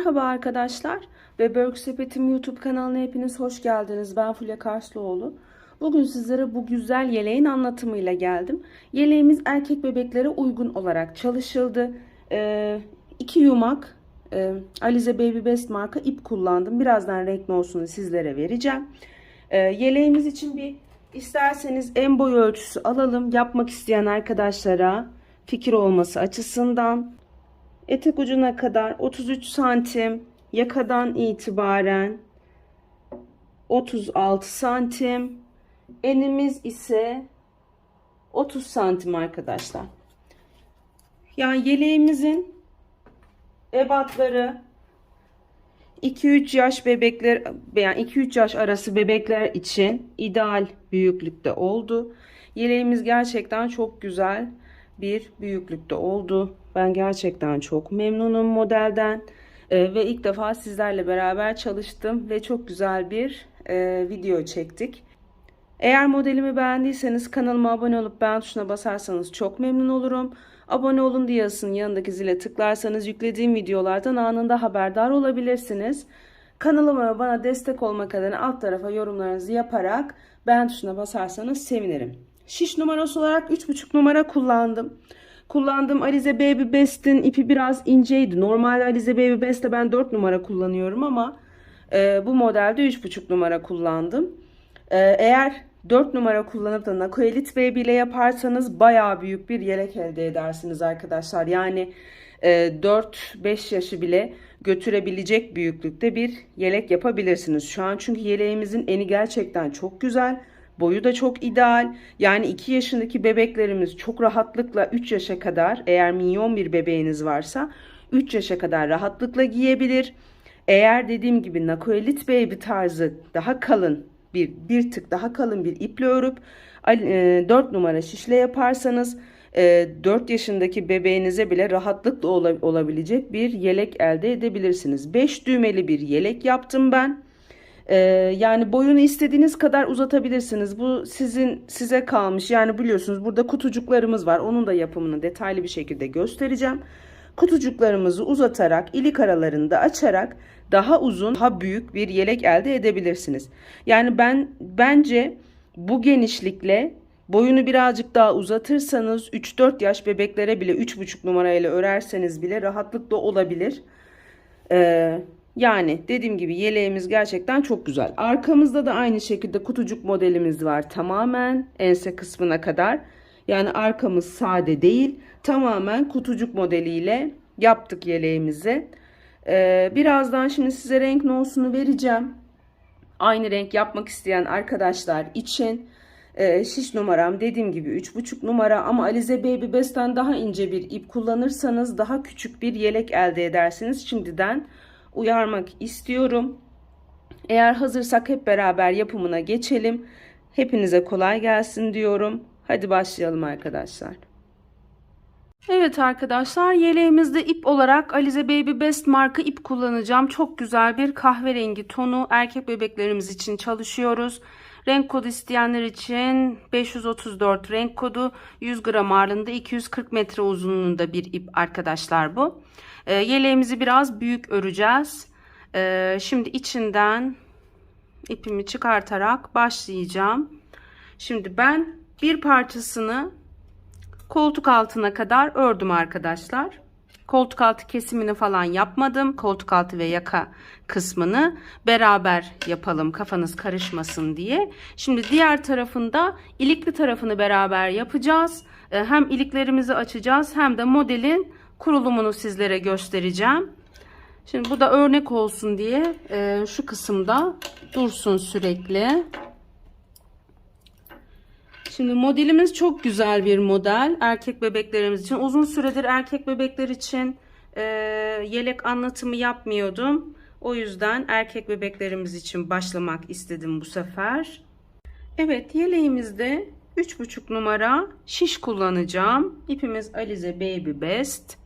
Merhaba arkadaşlar ve Börk Sepetim YouTube kanalına hepiniz hoş geldiniz. Ben Fulya Karslıoğlu. Bugün sizlere bu güzel yeleğin anlatımıyla geldim. Yeleğimiz erkek bebeklere uygun olarak çalışıldı. 2 yumak Alize Baby Best marka ip kullandım. Birazdan renk nosunu sizlere vereceğim. Yeleğimiz için bir isterseniz en boy ölçüsü alalım. Yapmak isteyen arkadaşlara fikir olması açısından. Etek ucuna kadar 33 santim, yakadan itibaren 36 santim, enimiz ise 30 santim arkadaşlar. Yani yeleğimizin ebatları 2-3 yaş bebekler, yani 2-3 yaş arası bebekler için ideal büyüklükte oldu. Yeleğimiz gerçekten çok güzel bir büyüklükte oldu. Ben gerçekten çok memnunum modelden ve ilk defa sizlerle beraber çalıştım ve çok güzel bir video çektik. Eğer modelimi beğendiyseniz kanalıma abone olup beğen tuşuna basarsanız çok memnun olurum. Abone olun diye yazısının yanındaki zile tıklarsanız yüklediğim videolardan anında haberdar olabilirsiniz. Kanalıma ve bana destek olmak adına alt tarafa yorumlarınızı yaparak beğen tuşuna basarsanız sevinirim. Şiş numarası olarak 3,5 numara kullandım. Kullandığım Alize Baby Best'in ipi biraz inceydi. Normalde Alize Baby Best'te ben 4 numara kullanıyorum ama bu modelde 3,5 numara kullandım. Eğer 4 numara kullanıp da Nako Elite Baby ile yaparsanız bayağı büyük bir yelek elde edersiniz arkadaşlar. Yani 4-5 yaşı bile götürebilecek büyüklükte bir yelek yapabilirsiniz. Şu an çünkü yeleğimizin eni gerçekten çok güzel. Boyu da çok ideal. Yani 2 yaşındaki bebeklerimiz çok rahatlıkla 3 yaşa kadar, eğer minyon bir bebeğiniz varsa 3 yaşa kadar rahatlıkla giyebilir. Eğer dediğim gibi Nako Elite Baby tarzı daha kalın bir tık daha kalın bir iple örüp 4 numara şişle yaparsanız 4 yaşındaki bebeğinize bile rahatlıkla olabilecek bir yelek elde edebilirsiniz. 5 düğmeli bir yelek yaptım ben. Yani boyunu istediğiniz kadar uzatabilirsiniz. Bu size kalmış. Yani biliyorsunuz burada kutucuklarımız var. Onun da yapımını detaylı bir şekilde göstereceğim. Kutucuklarımızı uzatarak, ilik aralarında açarak daha uzun, daha büyük bir yelek elde edebilirsiniz. Yani bence bu genişlikle boyunu birazcık daha uzatırsanız 3-4 yaş bebeklere bile 3,5 numarayla örerseniz bile rahatlıkla olabilir. Yani dediğim gibi yeleğimiz gerçekten çok güzel. Arkamızda da aynı şekilde kutucuk modelimiz var. Tamamen ense kısmına kadar. Yani arkamız sade değil. Tamamen kutucuk modeliyle yaptık yeleğimizi. Birazdan şimdi size renk nosunu vereceğim. Aynı renk yapmak isteyen arkadaşlar için şiş numaram dediğim gibi 3,5 numara ama Alize Baby Best'ten daha ince bir ip kullanırsanız daha küçük bir yelek elde edersiniz. Şimdiden uyarmak istiyorum. Eğer hazırsak hep beraber yapımına geçelim. Hepinize kolay gelsin diyorum. Hadi başlayalım arkadaşlar. Evet arkadaşlar, yeleğimizde ip olarak Alize Baby Best marka ip kullanacağım. Çok güzel bir kahverengi tonu, erkek bebeklerimiz için çalışıyoruz. Renk kodu isteyenler için 534 renk kodu, 100 gram ağırlığında, 240 metre uzunluğunda bir ip arkadaşlar bu. Yeleğimizi biraz büyük öreceğiz. Şimdi içinden ipimi çıkartarak başlayacağım. Şimdi ben bir parçasını koltuk altına kadar ördüm arkadaşlar. Koltuk altı kesimini falan yapmadım. Koltuk altı ve yaka kısmını beraber yapalım, kafanız karışmasın diye. Şimdi diğer tarafında ilikli tarafını beraber yapacağız. Hem iliklerimizi açacağız hem de modelin kurulumunu sizlere göstereceğim. Şimdi bu da örnek olsun diye şu kısımda dursun sürekli. Şimdi modelimiz çok güzel bir model. Erkek bebeklerimiz için. Uzun süredir erkek bebekler için yelek anlatımı yapmıyordum. O yüzden erkek bebeklerimiz için başlamak istedim bu sefer. Evet, yeleğimizde 3,5 numara şiş kullanacağım. İpimiz Alize Baby Best.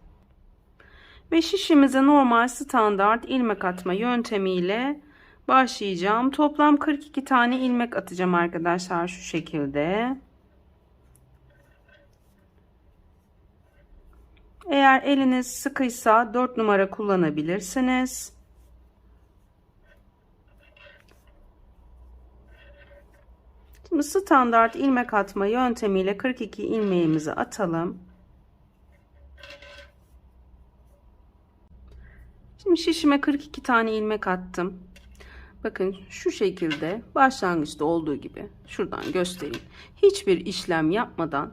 Ve şişimize normal standart ilmek atma yöntemiyle başlayacağım. Toplam 42 tane ilmek atacağım arkadaşlar, şu şekilde. Eğer eliniz sıkıysa 4 numara kullanabilirsiniz. Şimdi standart ilmek atma yöntemiyle 42 ilmeğimizi atalım. Şimdi şişime 42 tane ilmek attım. Bakın şu şekilde başlangıçta olduğu gibi şuradan göstereyim. Hiçbir işlem yapmadan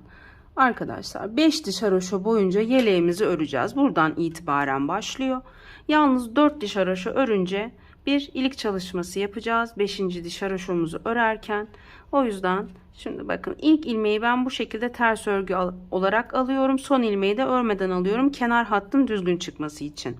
arkadaşlar 5 diş haroşa boyunca yeleğimizi öreceğiz. Buradan itibaren başlıyor. Yalnız 4 diş haroşa örünce bir ilik çalışması yapacağız. 5. diş haroşamızı örerken. O yüzden şimdi bakın ilk ilmeği ben bu şekilde ters örgü olarak alıyorum. Son ilmeği de örmeden alıyorum. Kenar hattım düzgün çıkması için.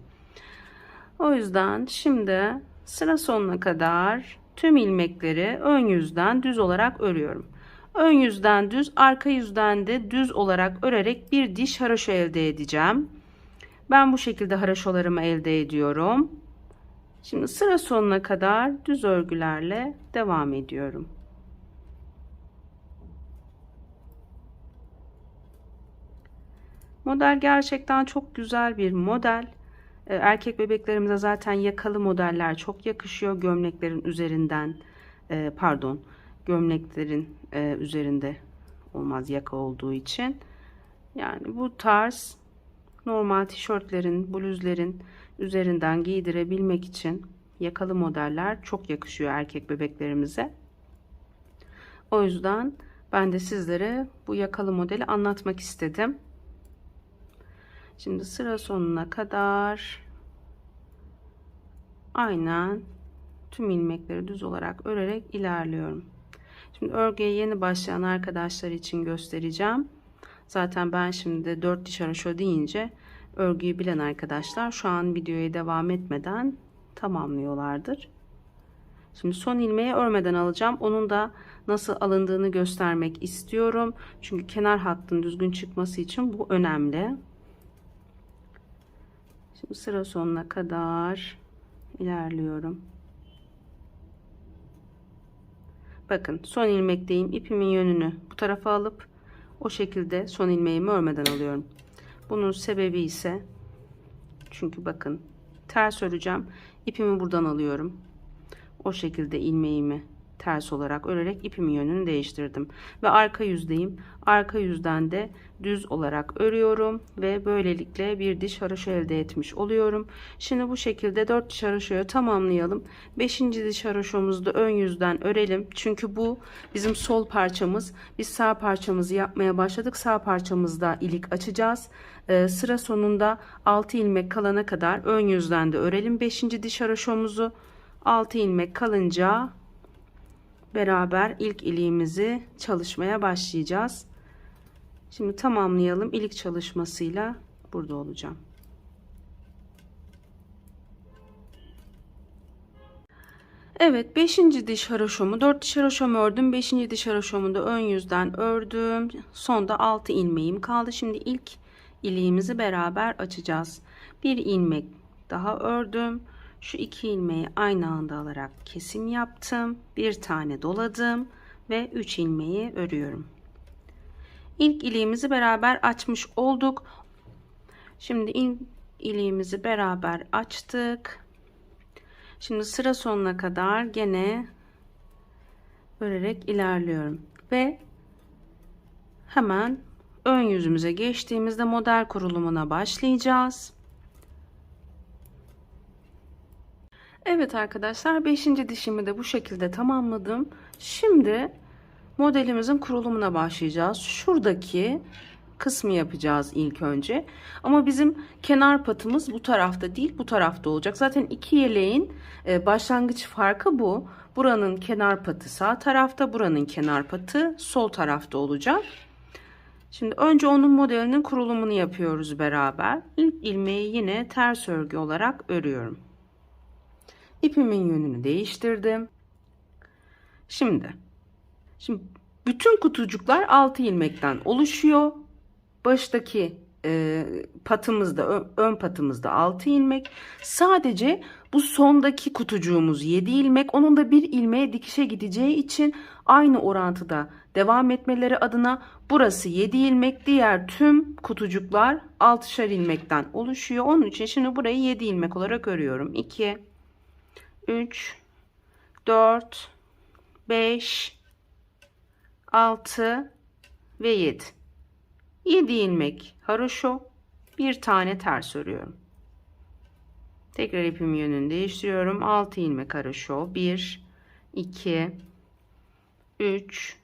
O yüzden şimdi sıra sonuna kadar tüm ilmekleri ön yüzden düz olarak örüyorum. Ön yüzden düz, arka yüzden de düz olarak örerek bir diş haroşa elde edeceğim. Ben bu şekilde haroşalarımı elde ediyorum. Şimdi sıra sonuna kadar düz örgülerle devam ediyorum. Model gerçekten çok güzel bir model. Erkek bebeklerimize zaten yakalı modeller çok yakışıyor. Gömleklerin üzerinden gömleklerin üzerinde olmaz yaka olduğu için. Yani bu tarz normal tişörtlerin, bluzlerin üzerinden giydirebilmek için yakalı modeller çok yakışıyor erkek bebeklerimize. O yüzden ben de sizlere bu yakalı modeli anlatmak istedim. Şimdi sıra sonuna kadar aynen tüm ilmekleri düz olarak örerek ilerliyorum. Şimdi örgüye yeni başlayan arkadaşlar için göstereceğim. Zaten ben şimdi 4 diş haroşa deyince örgüyü bilen arkadaşlar şu an videoya devam etmeden tamamlıyorlardır. Şimdi son ilmeği örmeden alacağım. Onun da nasıl alındığını göstermek istiyorum. Çünkü kenar hattın düzgün çıkması için bu önemli. Şimdi sıra sonuna kadar ilerliyorum. Bakın son ilmekteyim. İpimin yönünü bu tarafa alıp o şekilde son ilmeğimi örmeden alıyorum. Bunun sebebi ise çünkü bakın ters öreceğim. İpimi buradan alıyorum. O şekilde ilmeğimi ters olarak örerek ipimin yönünü değiştirdim. Ve arka yüzdeyim. Arka yüzden de düz olarak örüyorum. Ve böylelikle bir diş haroşa elde etmiş oluyorum. Şimdi bu şekilde 4 diş haroşayı tamamlayalım. 5. diş haroşamızı da ön yüzden örelim. Çünkü bu bizim sol parçamız. Biz sağ parçamızı yapmaya başladık. Sağ parçamızda ilik açacağız. Sıra sonunda 6 ilmek kalana kadar ön yüzden de örelim. 5. diş haroşamızı 6 ilmek kalınca beraber ilk iliğimizi çalışmaya başlayacağız. Şimdi tamamlayalım. İlik çalışmasıyla burada olacağım. Evet, 5. diş haroşamı 4 diş haroşamı ördüm. 5. diş haroşamı da ön yüzden ördüm. Sonda 6 ilmeğim kaldı. Şimdi ilk iliğimizi beraber açacağız. Bir ilmek daha ördüm. Şu 2 ilmeği aynı anda alarak kesim yaptım. Bir tane doladım ve 3 ilmeği örüyorum. İlk iliğimizi beraber açmış olduk. Şimdi ilk iliğimizi beraber açtık. Şimdi sıra sonuna kadar gene örerek ilerliyorum ve hemen ön yüzümüze geçtiğimizde model kurulumuna başlayacağız. Evet arkadaşlar, 5. dişimi de bu şekilde tamamladım. Şimdi modelimizin kurulumuna başlayacağız. Şuradaki kısmı yapacağız ilk önce. Ama bizim kenar patımız bu tarafta değil, bu tarafta olacak. Zaten iki yeleğin başlangıç farkı bu. Buranın kenar patı sağ tarafta, buranın kenar patı sol tarafta olacak. Şimdi önce onun modelinin kurulumunu yapıyoruz beraber. İlk ilmeği yine ters örgü olarak örüyorum. İpimin yönünü değiştirdim. Şimdi bütün kutucuklar 6 ilmekten oluşuyor. Baştaki patımızda, ön patımızda 6 ilmek. Sadece bu sondaki kutucuğumuz 7 ilmek. Onun da bir ilmeğe dikişe gideceği için aynı orantıda devam etmeleri adına burası 7 ilmek. Diğer tüm kutucuklar 6'şar ilmekten oluşuyor. Onun için şimdi burayı 7 ilmek olarak örüyorum. 2, 3, 4, 5, 6 ve 7. 7 ilmek haroşo, bir tane ters örüyorum. Tekrar ipimin yönünü değiştiriyorum. 6 ilmek haroşo. 1, 2, 3,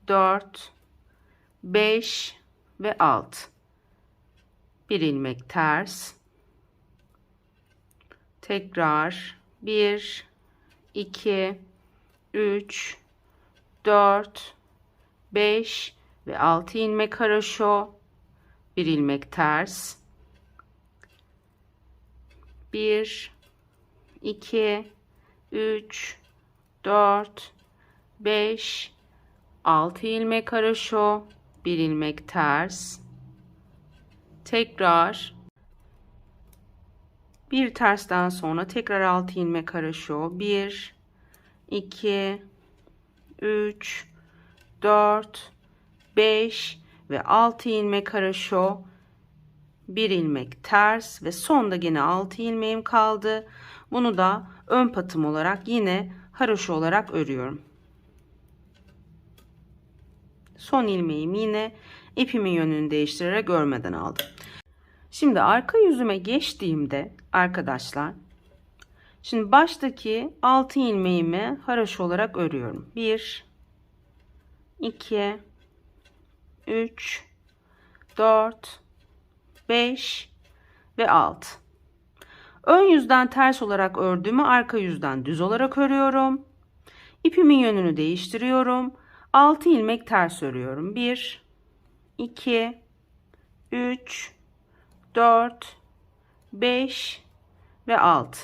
4, 5 ve 6. Bir ilmek ters. Tekrar 1, 2, 3, 4, 5 ve 6 ilmek haroşo, bir ilmek ters. 1, 2, 3, 4, 5, 6 ilmek haroşo, bir ilmek ters. Tekrar bir tersten sonra tekrar 6 ilmek haroşo. 1, 2, 3, 4, 5 ve 6 ilmek haroşo, bir ilmek ters ve sonda yine 6 ilmeğim kaldı. Bunu da ön patım olarak yine haroşo olarak örüyorum. Son ilmeğimi yine ipimin yönünü değiştirerek örmeden aldım. Şimdi arka yüzüme geçtiğimde arkadaşlar, şimdi baştaki 6 ilmeğimi haroşo olarak örüyorum. 1, 2, 3, 4, 5 ve 6. Ön yüzden ters olarak ördüğümü arka yüzden düz olarak örüyorum. İpimin yönünü değiştiriyorum. 6 ilmek ters örüyorum. 1, 2, 3, 4, 5 ve 6.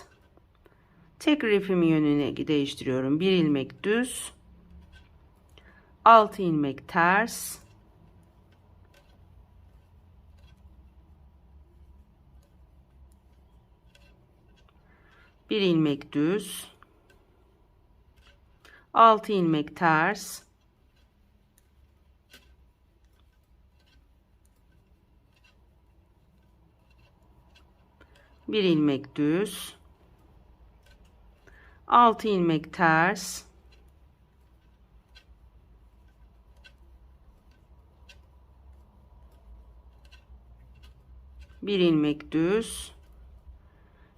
Tekrar ipimin yönünü değiştiriyorum. 1 ilmek düz, 6 ilmek ters, bir ilmek düz, 6 ilmek ters, bir ilmek düz, 6 ilmek ters, bir ilmek düz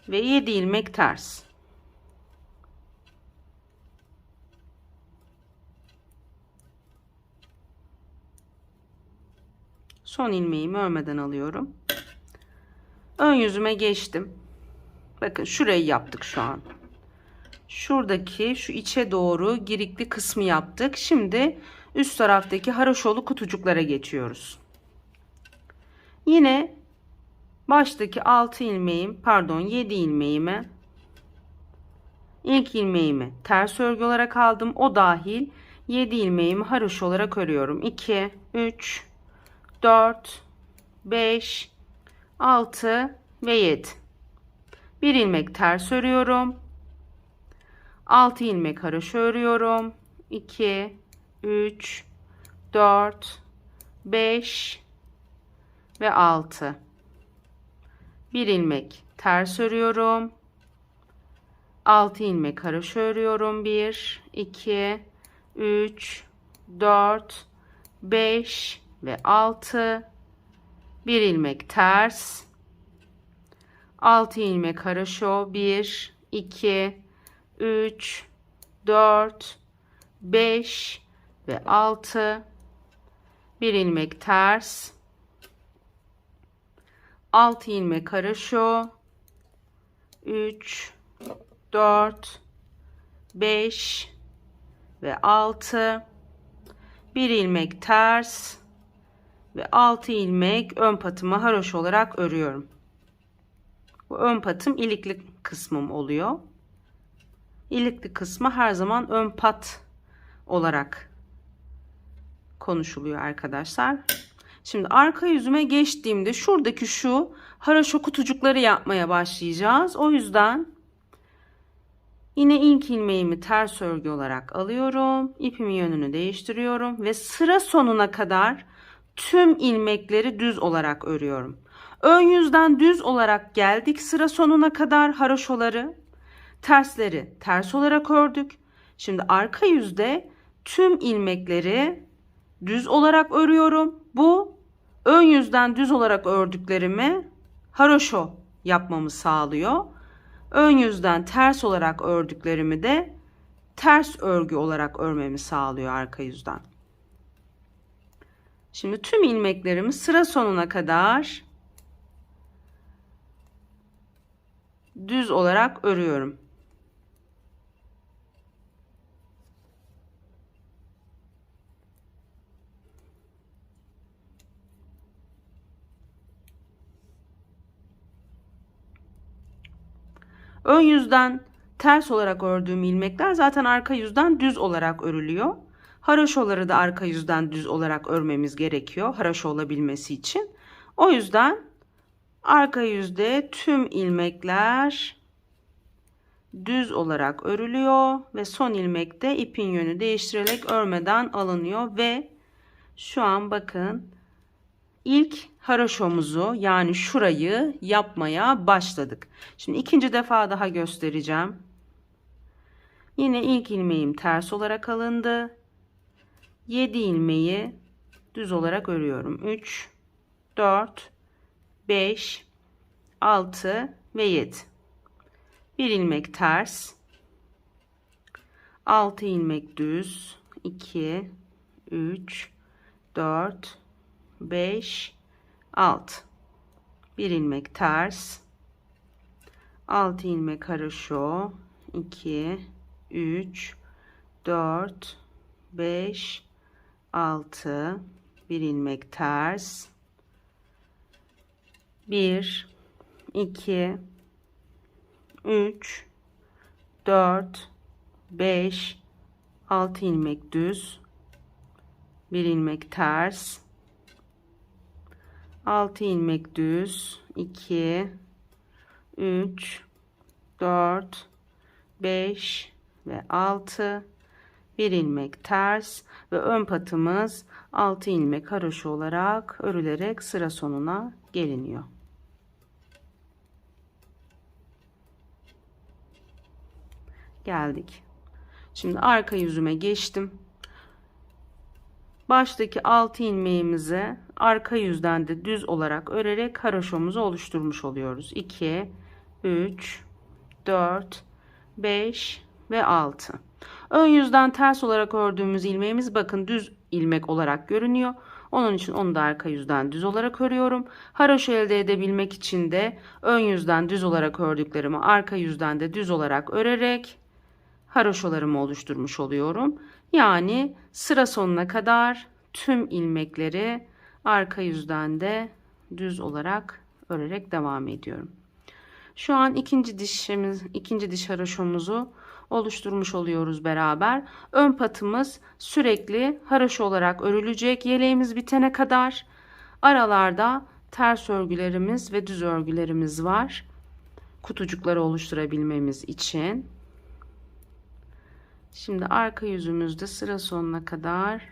ve 7 ilmek ters. Son ilmeğimi örmeden alıyorum. Ön yüzüme geçtim. Bakın şurayı yaptık şu an. Şuradaki şu içe doğru girikli kısmı yaptık. Şimdi üst taraftaki haroşolu kutucuklara geçiyoruz. Yine baştaki 6 ilmeğim, pardon 7 ilmeğimi, ilk ilmeğimi ters örgü olarak aldım. O dahil 7 ilmeğimi haroşo olarak örüyorum. 2, 3, 4, 5, 6 ve 7. Bir ilmek ters örüyorum. 6 ilmek haroşo örüyorum. 2, 3, 4, 5 ve 6. Bir ilmek ters örüyorum. 6 ilmek haroşo örüyorum. 1, 2, 3, 4, 5 ve 6. Bir ilmek ters. 6 ilmek haroşo. 1, 2, 3, 4, 5 ve 6. Bir ilmek ters. 6 ilmek haroşo. 3, 4, 5 ve 6. Bir ilmek ters ve 6 ilmek ön patımı haroşo olarak örüyorum. Bu ön patım ilikli kısmım oluyor. İlikli kısmı her zaman ön pat olarak konuşuluyor arkadaşlar. Şimdi arka yüzüme geçtiğimde şuradaki şu haraşo kutucukları yapmaya başlayacağız. O yüzden yine ilk ilmeğimi ters örgü olarak alıyorum. İpimin yönünü değiştiriyorum ve sıra sonuna kadar tüm ilmekleri düz olarak örüyorum. Ön yüzden düz olarak geldik sıra sonuna kadar haraşoları. Tersleri ters olarak ördük. Şimdi arka yüzde tüm ilmekleri düz olarak örüyorum. Bu ön yüzden düz olarak ördüklerimi haroşo yapmamı sağlıyor. Ön yüzden ters olarak ördüklerimi de ters örgü olarak örmemi sağlıyor arka yüzden. Şimdi tüm ilmeklerimi sıra sonuna kadar düz olarak örüyorum. Ön yüzden ters olarak ördüğüm ilmekler zaten arka yüzden düz olarak örülüyor. Haraşoları da arka yüzden düz olarak örmemiz gerekiyor haraşo olabilmesi için. O yüzden arka yüzde tüm ilmekler düz olarak örülüyor ve son ilmekte ipin yönü değiştirerek örmeden alınıyor ve şu an bakın İlk haraşomuzu yani şurayı yapmaya başladık. Şimdi ikinci defa daha göstereceğim. Yine ilk ilmeğim ters olarak alındı. 7 ilmeği düz olarak örüyorum. 3, 4, 5, 6 ve 7. Bir ilmek ters. 6 ilmek düz. 2, 3, 4, 5, 6. Bir ilmek ters. 6 ilmek haraşo. 2, 3, 4, 5, 6. Bir ilmek ters. 1, 2, 3, 4, 5, 6 ilmek düz. Bir ilmek ters. 6 ilmek düz. 2, 3, 4, 5 ve 6. Bir ilmek ters ve ön patımız 6 ilmek haroşa olarak örülerek sıra sonuna geliniyor. Geldik. Şimdi arka yüzüme geçtim. Baştaki 6 ilmeğimizi arka yüzden de düz olarak örerek haroşomuzu oluşturmuş oluyoruz. 2, 3, 4, 5 ve 6. Ön yüzden ters olarak ördüğümüz ilmeğimiz bakın düz ilmek olarak görünüyor. Onun için onu da arka yüzden düz olarak örüyorum. Haroşo elde edebilmek için de ön yüzden düz olarak ördüklerimi arka yüzden de düz olarak örerek haroşolarımı oluşturmuş oluyorum. Yani sıra sonuna kadar tüm ilmekleri arka yüzden de düz olarak örerek devam ediyorum. Şu an ikinci diş haroşomuzu oluşturmuş oluyoruz beraber. Ön patımız sürekli haroşo olarak örülecek yeleğimiz bitene kadar. Aralarda ters örgülerimiz ve düz örgülerimiz var. Kutucukları oluşturabilmemiz için. Şimdi arka yüzümüzde sıra sonuna kadar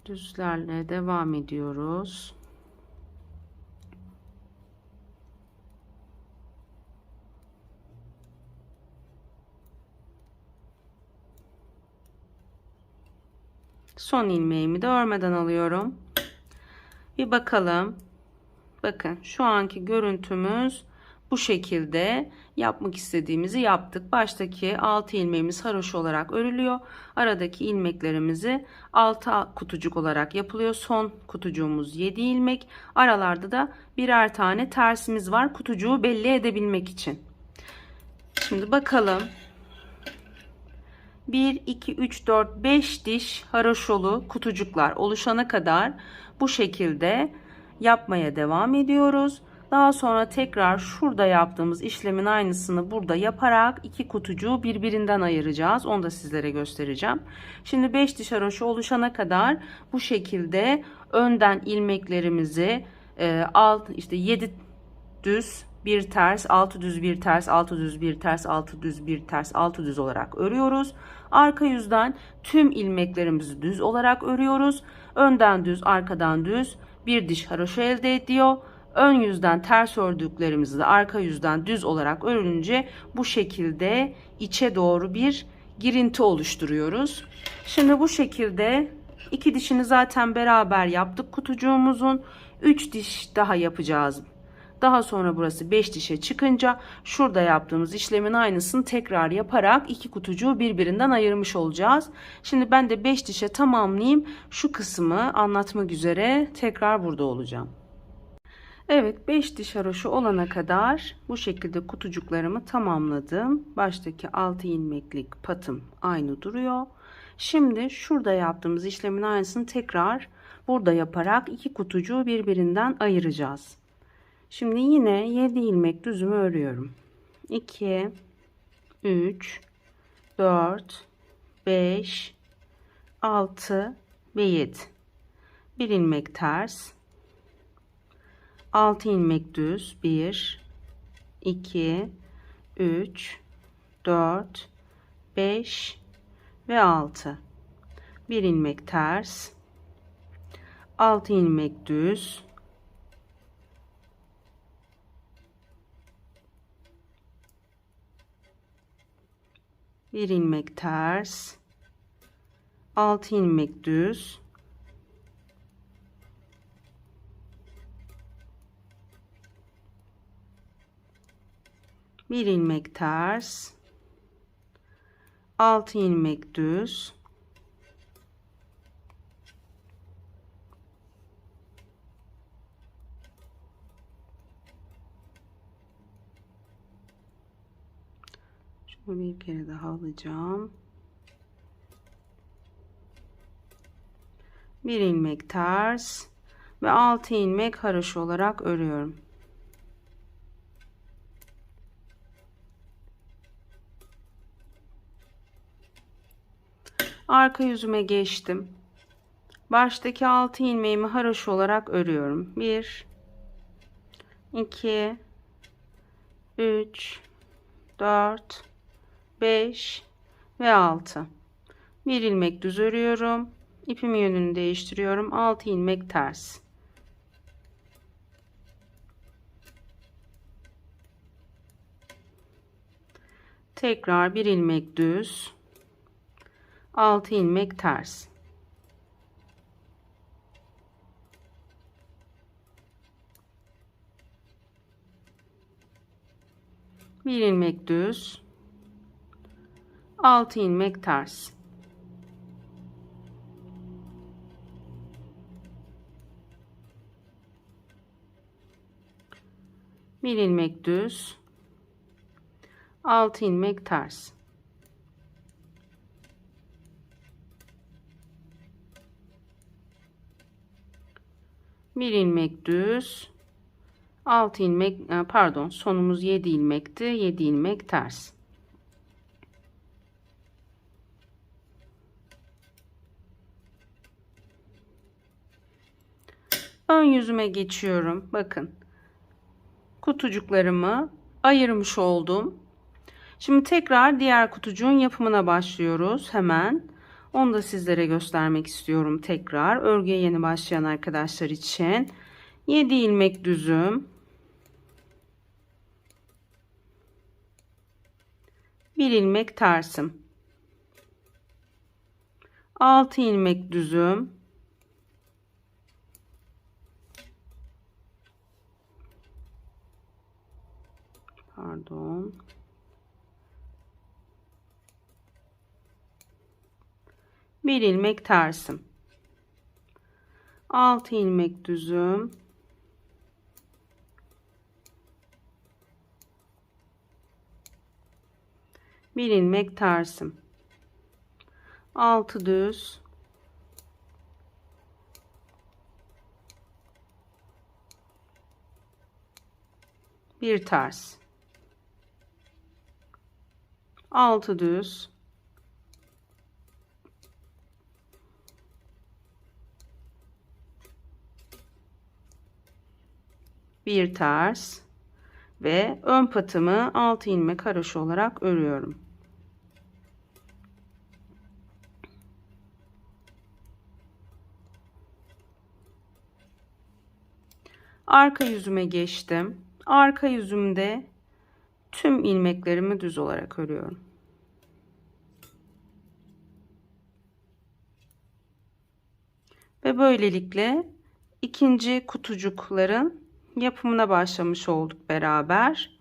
düzlerle devam ediyoruz. Son ilmeğimi de örmeden alıyorum. Bir bakalım. Bakın şu anki görüntümüz bu şekilde. Yapmak istediğimizi yaptık. Baştaki 6 ilmeğimiz haroşa olarak örülüyor. Aradaki ilmeklerimizi 6 kutucuk olarak yapılıyor. Son kutucuğumuz 7 ilmek. Aralarda da birer tane tersimiz var. Kutucuğu belli edebilmek için. Şimdi bakalım. 1, 2, 3, 4, 5 diş haroşolu kutucuklar oluşana kadar bu şekilde yapmaya devam ediyoruz. Daha sonra tekrar şurada yaptığımız işlemin aynısını burada yaparak iki kutucuğu birbirinden ayıracağız. Onu da sizlere göstereceğim. Şimdi 5 diş haroşa oluşana kadar bu şekilde önden ilmeklerimizi işte 7 düz bir ters, 6 düz bir ters, 6 düz bir ters, 6 düz bir ters, 6 düz olarak örüyoruz. Arka yüzden tüm ilmeklerimizi düz olarak örüyoruz. Önden düz, arkadan düz bir diş haroşa elde ediyor. Ön yüzden ters ördüklerimizi de arka yüzden düz olarak örünce bu şekilde içe doğru bir girinti oluşturuyoruz. Şimdi bu şekilde iki dişini zaten beraber yaptık kutucuğumuzun. 3 diş daha yapacağız. Daha sonra burası 5 dişe çıkınca şurada yaptığımız işlemin aynısını tekrar yaparak iki kutucuğu birbirinden ayırmış olacağız. Şimdi ben de 5 dişe tamamlayayım. Şu kısmı anlatmak üzere tekrar burada olacağım. Evet, 5 diş haroşa olana kadar bu şekilde kutucuklarımı tamamladım. Baştaki 6 ilmeklik patım aynı duruyor. Şimdi şurada yaptığımız işlemin aynısını tekrar burada yaparak iki kutucuğu birbirinden ayıracağız. Şimdi yine 7 ilmek düzümü örüyorum. 2 3 4 5 6 ve 7. Bir ilmek ters, 6 ilmek düz, 1 2 3 4 5 ve 6. Bir ilmek ters, 6 ilmek düz, 1 ilmek ters, 6 ilmek düz, 1 ilmek ters, 6 ilmek düz, 1 kere daha alacağım. 1 ilmek ters ve 6 ilmek haroşa olarak örüyorum. Arka yüzüme geçtim. Baştaki 6 ilmeğimi haroşa olarak örüyorum. 1 2 3 4 5 ve 6. Bir ilmek düz örüyorum. İpimin yönünü değiştiriyorum. 6 ilmek ters. Tekrar bir ilmek düz. 6 ilmek ters. Bir ilmek düz. 6 ilmek ters. Bir ilmek düz, 6 ilmek ters. Bir ilmek düz, 6 ilmek, pardon, sonumuz 7 ilmekti. 7 ilmek ters. Ön yüzüme geçiyorum. Bakın. Kutucuklarımı ayırmış oldum. Şimdi tekrar diğer kutucuğun yapımına başlıyoruz hemen. Onu da sizlere göstermek istiyorum tekrar. Örgüye yeni başlayan arkadaşlar için. 7 ilmek düzüm. 1 ilmek tersim. 6 ilmek düzüm. Pardon. 1 ilmek tersim. 6 ilmek düzüm. 1 ilmek tersim. 6 düz. bir ters, 6 düz, bir ters ve ön patımı 6 ilmek haroşa olarak örüyorum. Arka yüzüme geçtim. Arka yüzümde tüm ilmeklerimi düz olarak örüyorum. Ve böylelikle ikinci kutucukların yapımına başlamış olduk beraber.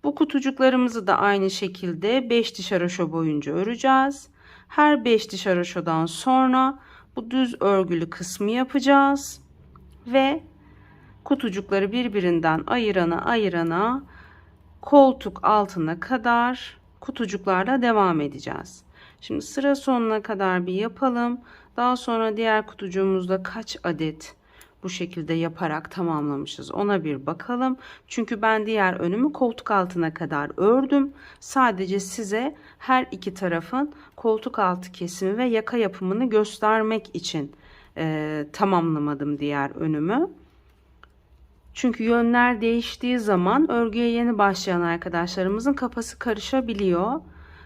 Bu kutucuklarımızı da aynı şekilde 5 diş haroşa boyunca öreceğiz. Her 5 diş haroşadan sonra bu düz örgülü kısmı yapacağız ve kutucukları birbirinden ayırana koltuk altına kadar kutucuklarla devam edeceğiz. Şimdi sıra sonuna kadar bir yapalım. Daha sonra diğer kutucuğumuzda kaç adet bu şekilde yaparak tamamlamışız ona bir bakalım. Çünkü ben diğer önümü koltuk altına kadar ördüm. Sadece size her iki tarafın koltuk altı kesimi ve yaka yapımını göstermek için tamamlamadım diğer önümü. Çünkü yönler değiştiği zaman örgüye yeni başlayan arkadaşlarımızın kafası karışabiliyor.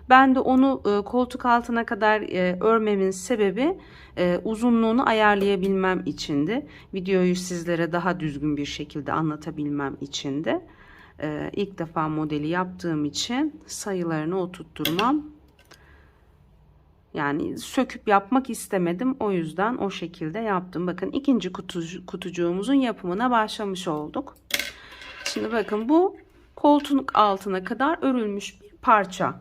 Ben de onu koltuk altına kadar örmemin sebebi uzunluğunu ayarlayabilmem içindi. Videoyu sizlere daha düzgün bir şekilde anlatabilmem içindi. İlk defa modeli yaptığım için sayılarını oturtturmam. Yani söküp yapmak istemedim. O yüzden o şekilde yaptım. Bakın ikinci kutucuğumuzun yapımına başlamış olduk. Şimdi bakın bu koltuk altına kadar örülmüş bir parça.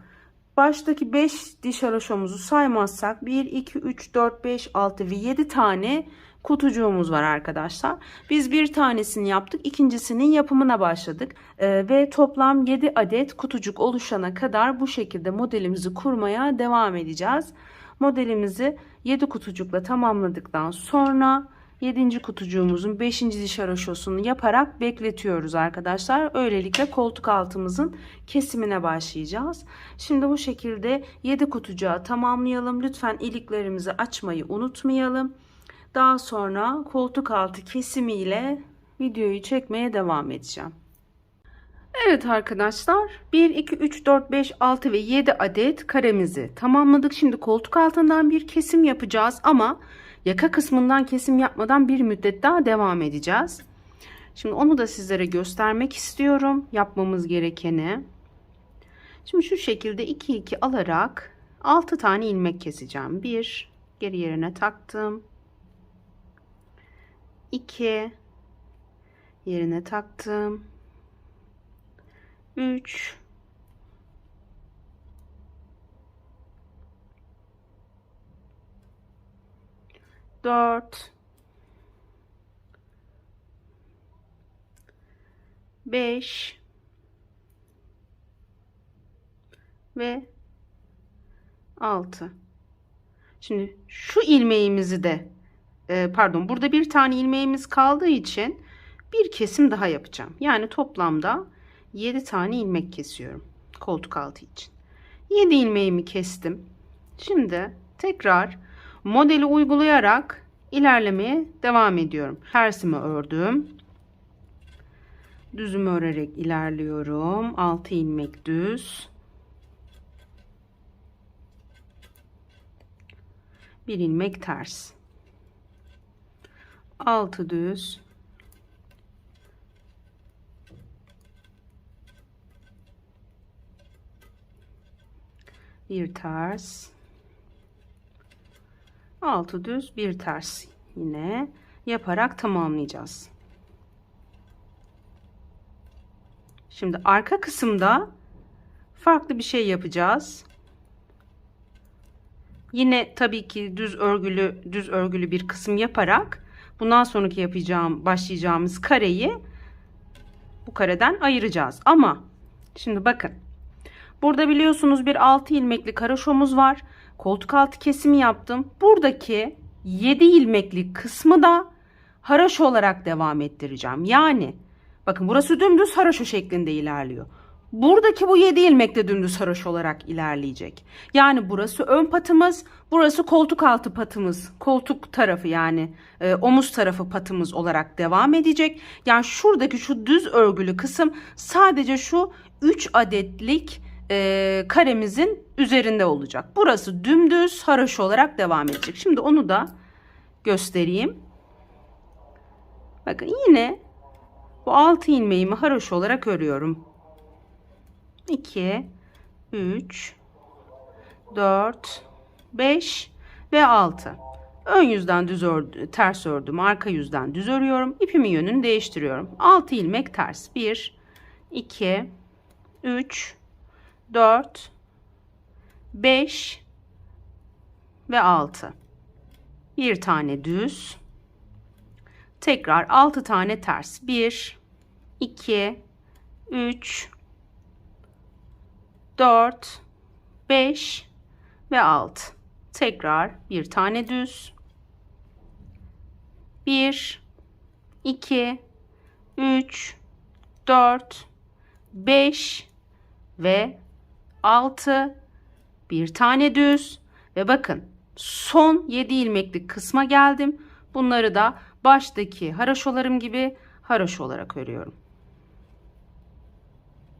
Baştaki 5 diş haroşamızı saymazsak 1, 2, 3, 4, 5, 6 ve 7 tane kutucuğumuz var arkadaşlar. Biz bir tanesini yaptık. İkincisinin yapımına başladık. Ve toplam 7 adet kutucuk oluşana kadar bu şekilde modelimizi kurmaya devam edeceğiz. Modelimizi 7 kutucukla tamamladıktan sonra 7. kutucuğumuzun 5. diş haroşasını yaparak bekletiyoruz arkadaşlar. Öylelikle koltuk altımızın kesimine başlayacağız. Şimdi bu şekilde 7 kutucuğa tamamlayalım. Lütfen iliklerimizi açmayı unutmayalım. Daha sonra koltuk altı kesimiyle videoyu çekmeye devam edeceğim. Evet arkadaşlar 1, 2, 3, 4, 5, 6 ve 7 adet karemizi tamamladık. Şimdi koltuk altından bir kesim yapacağız ama yaka kısmından kesim yapmadan bir müddet daha devam edeceğiz. Şimdi onu da sizlere göstermek istiyorum yapmamız gerekeni. Şimdi şu şekilde 2 2 alarak 6 tane ilmek keseceğim. 1 geri yerine taktım. 2 yerine taktım. 3 4 5 ve 6. Şimdi şu ilmeğimizi de pardon, burada bir tane ilmeğimiz kaldığı için bir kesim daha yapacağım. Yani toplamda 7 tane ilmek kesiyorum koltuk altı için. 7 ilmeğimi kestim. Şimdi tekrar modeli uygulayarak ilerlemeye devam ediyorum. Tersimi ördüm. Düzümü örerek ilerliyorum. 6 ilmek düz. 1 ilmek ters. 6 düz. 1 ters. 6 düz, 1 ters yine yaparak tamamlayacağız. Şimdi arka kısımda farklı bir şey yapacağız. Yine tabii ki düz örgülü bir kısım yaparak bundan sonraki başlayacağımız kareyi bu kareden ayıracağız. Ama şimdi bakın. Burada biliyorsunuz bir 6 ilmeklik haroşomuz var. Koltuk altı kesimi yaptım. Buradaki 7 ilmeklik kısmı da haroşa olarak devam ettireceğim. Yani Bakın burası dümdüz haroşo şeklinde ilerliyor. Buradaki bu 7 ilmek de dümdüz haroşo olarak ilerleyecek. Yani burası ön patımız, burası koltuk altı patımız, koltuk tarafı yani omuz tarafı patımız olarak devam edecek. Yani şuradaki şu düz örgülü kısım sadece şu 3 adetlik karemizin üzerinde olacak. Burası dümdüz haroşo olarak devam edecek. Şimdi onu da göstereyim. Bakın yine bu 6 ilmeğimi haroşo olarak örüyorum. 2, 3, 4, 5 ve 6. Ön yüzden ters ördüm. Arka yüzden düz örüyorum. İpimin yönünü değiştiriyorum. 6 ilmek ters. 1, 2, 3, 4, 5 ve 6. Bir tane düz. Tekrar 6 tane ters. 1, 2, 3, 4, 5 ve 6. Tekrar bir tane düz. 1, 2, 3, 4, 5 ve 6. Bir tane düz. Ve bakın son 7 ilmeklik kısma geldim. Bunları da baştaki haroşolarım gibi haroşo olarak örüyorum.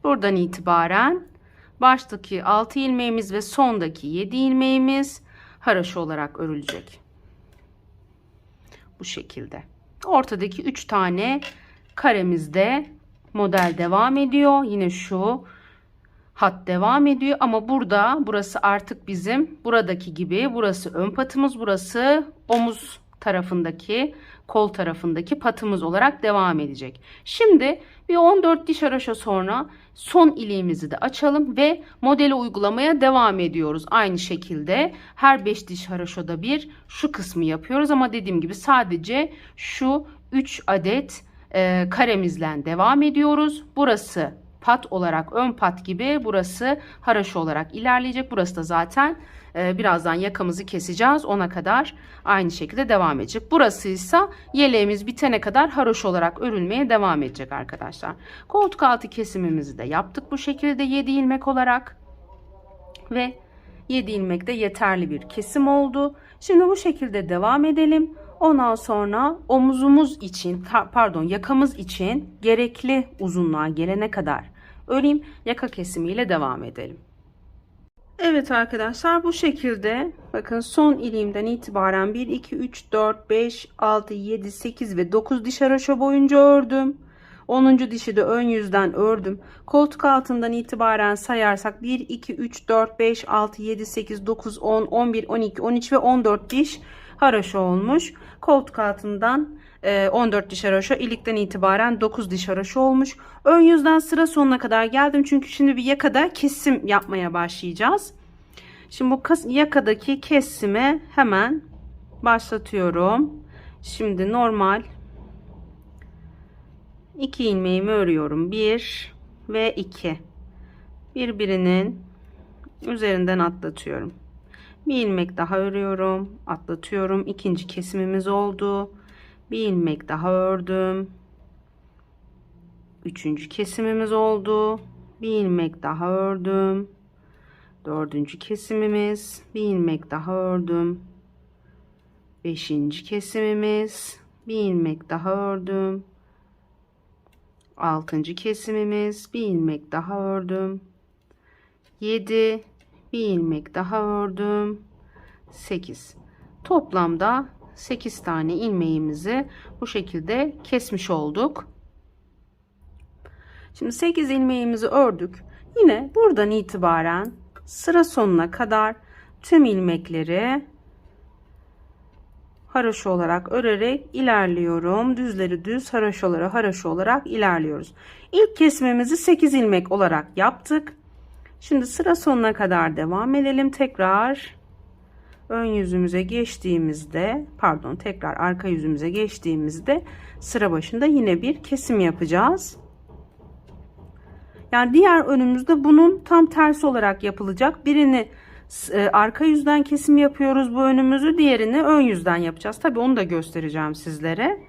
Buradan itibaren baştaki 6 ilmeğimiz ve sondaki 7 ilmeğimiz haroşo olarak örülecek. Bu şekilde. Ortadaki 3 tane karemizde model devam ediyor. Yine şu hat devam ediyor ama burası artık bizim buradaki gibi, burası ön patımız, burası omuz tarafındaki, kol tarafındaki patımız olarak devam edecek. Şimdi bir 14 diş haroşo sonra son iliğimizi de açalım ve modeli uygulamaya devam ediyoruz. Aynı şekilde her 5 diş haroşoda bir şu kısmı yapıyoruz ama dediğim gibi sadece şu 3 adet karemizle devam ediyoruz. Burası pat olarak ön pat gibi, burası haroşo olarak ilerleyecek. Burası da zaten birazdan yakamızı keseceğiz. Ona kadar aynı şekilde devam edecek. Burası ise yeleğimiz bitene kadar haroşo olarak örülmeye devam edecek arkadaşlar. Koltuk altı kesimimizi de yaptık bu şekilde 7 ilmek olarak. Ve 7 ilmek de yeterli bir kesim oldu. Şimdi bu şekilde devam edelim. Ondan sonra omuzumuz için, yakamız için gerekli uzunluğa gelene kadar öreyim. Yaka kesimiyle devam edelim. Evet arkadaşlar, bu şekilde bakın son iliğimden itibaren 1, 2, 3, 4, 5, 6, 7, 8 ve 9 diş haroşo boyunca ördüm. 10. dişi de ön yüzden ördüm. Koltuk altından itibaren sayarsak 1, 2, 3, 4, 5, 6, 7, 8, 9, 10, 11, 12, 13 ve 14 diş haroşo olmuş. Koltuk altından 14 diş haroşo, ilikten itibaren 9 diş haroşo olmuş. Ön yüzden sıra sonuna kadar geldim. Çünkü şimdi bir yakada kesim yapmaya başlayacağız. Şimdi bu yakadaki kesimi hemen başlatıyorum. Şimdi normal 2 ilmeğimi örüyorum. 1 ve 2. Birbirinin üzerinden atlatıyorum. Bir ilmek daha örüyorum, atlatıyorum. İkinci kesimimiz oldu. Bir ilmek daha ördüm. Üçüncü kesimimiz oldu. Bir ilmek daha ördüm. Dördüncü kesimimiz. Bir ilmek daha ördüm. Beşinci kesimimiz. Bir ilmek daha ördüm. Altıncı kesimimiz. Bir ilmek daha ördüm. 7. Bir ilmek daha ördüm. 8. Toplamda 8 tane ilmeğimizi bu şekilde kesmiş olduk. Şimdi 8 ilmeğimizi ördük. Yine buradan itibaren sıra sonuna kadar tüm ilmekleri haroşo olarak örerek ilerliyorum. Düzleri düz, haroşoları haroşo olarak ilerliyoruz. İlk kesimimizi 8 ilmek olarak yaptık. Şimdi sıra sonuna kadar devam edelim. Tekrar ön yüzümüze geçtiğimizde, tekrar arka yüzümüze geçtiğimizde sıra başında yine bir kesim yapacağız. Yani diğer önümüzde bunun tam tersi olarak yapılacak. Birini arka yüzden kesim yapıyoruz bu önümüzü, diğerini ön yüzden yapacağız. Tabii onu da göstereceğim sizlere.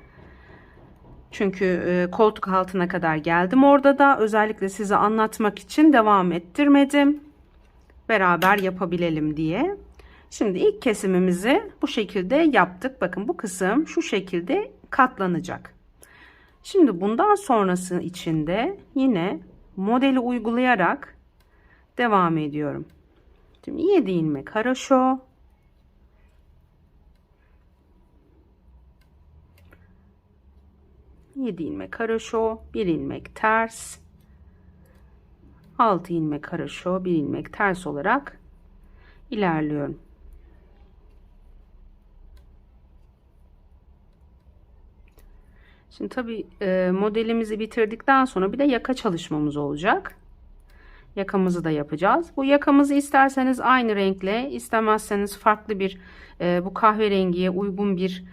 Çünkü koltuk altına kadar geldim, orada da özellikle size anlatmak için devam ettirmedim. Beraber yapabilelim diye. Şimdi ilk kesimimizi bu şekilde yaptık. Bakın bu kısım şu şekilde katlanacak. Şimdi bundan sonrası için de yine modeli uygulayarak devam ediyorum. Şimdi 7 ilmek haroşo, 7 ilmek haroşo, 1 ilmek ters, 6 ilmek haroşo, 1 ilmek ters olarak ilerliyorum. Şimdi tabi modelimizi bitirdikten sonra bir de yaka çalışmamız olacak. Yakamızı da yapacağız. Bu yakamızı isterseniz aynı renkle, istemezseniz farklı bir bu kahverengiye uygun bir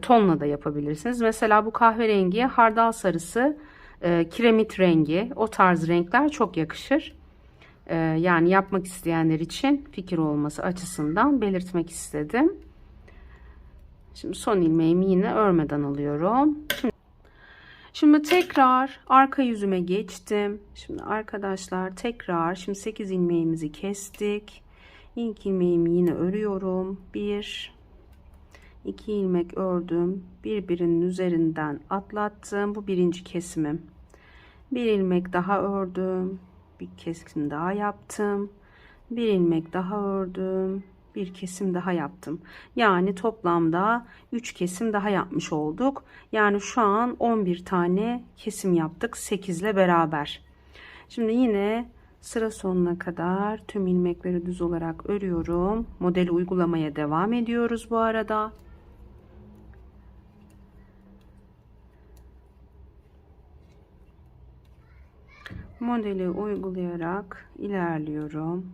tonla da yapabilirsiniz. Mesela bu kahverengiye hardal sarısı, kiremit rengi, o tarz renkler çok yakışır. Yani yapmak isteyenler için fikir olması açısından belirtmek istedim. Şimdi son ilmeğimi yine örmeden alıyorum. Şimdi tekrar arka yüzüme geçtim. Şimdi arkadaşlar tekrar şimdi 8 ilmeğimizi kestik. İlk ilmeğimi yine örüyorum. 1 2 ilmek ördüm. Birbirinin üzerinden atlattım. Bu birinci kesimim. Bir ilmek daha ördüm. Bir kesim daha yaptım. Bir ilmek daha ördüm. Bir kesim daha yaptım. Yani toplamda 3 kesim daha yapmış olduk. Yani şu an 11 tane kesim yaptık 8 ile beraber. Şimdi yine sıra sonuna kadar tüm ilmekleri düz olarak örüyorum. Modeli uygulamaya devam ediyoruz bu arada. Modeli uygulayarak ilerliyorum.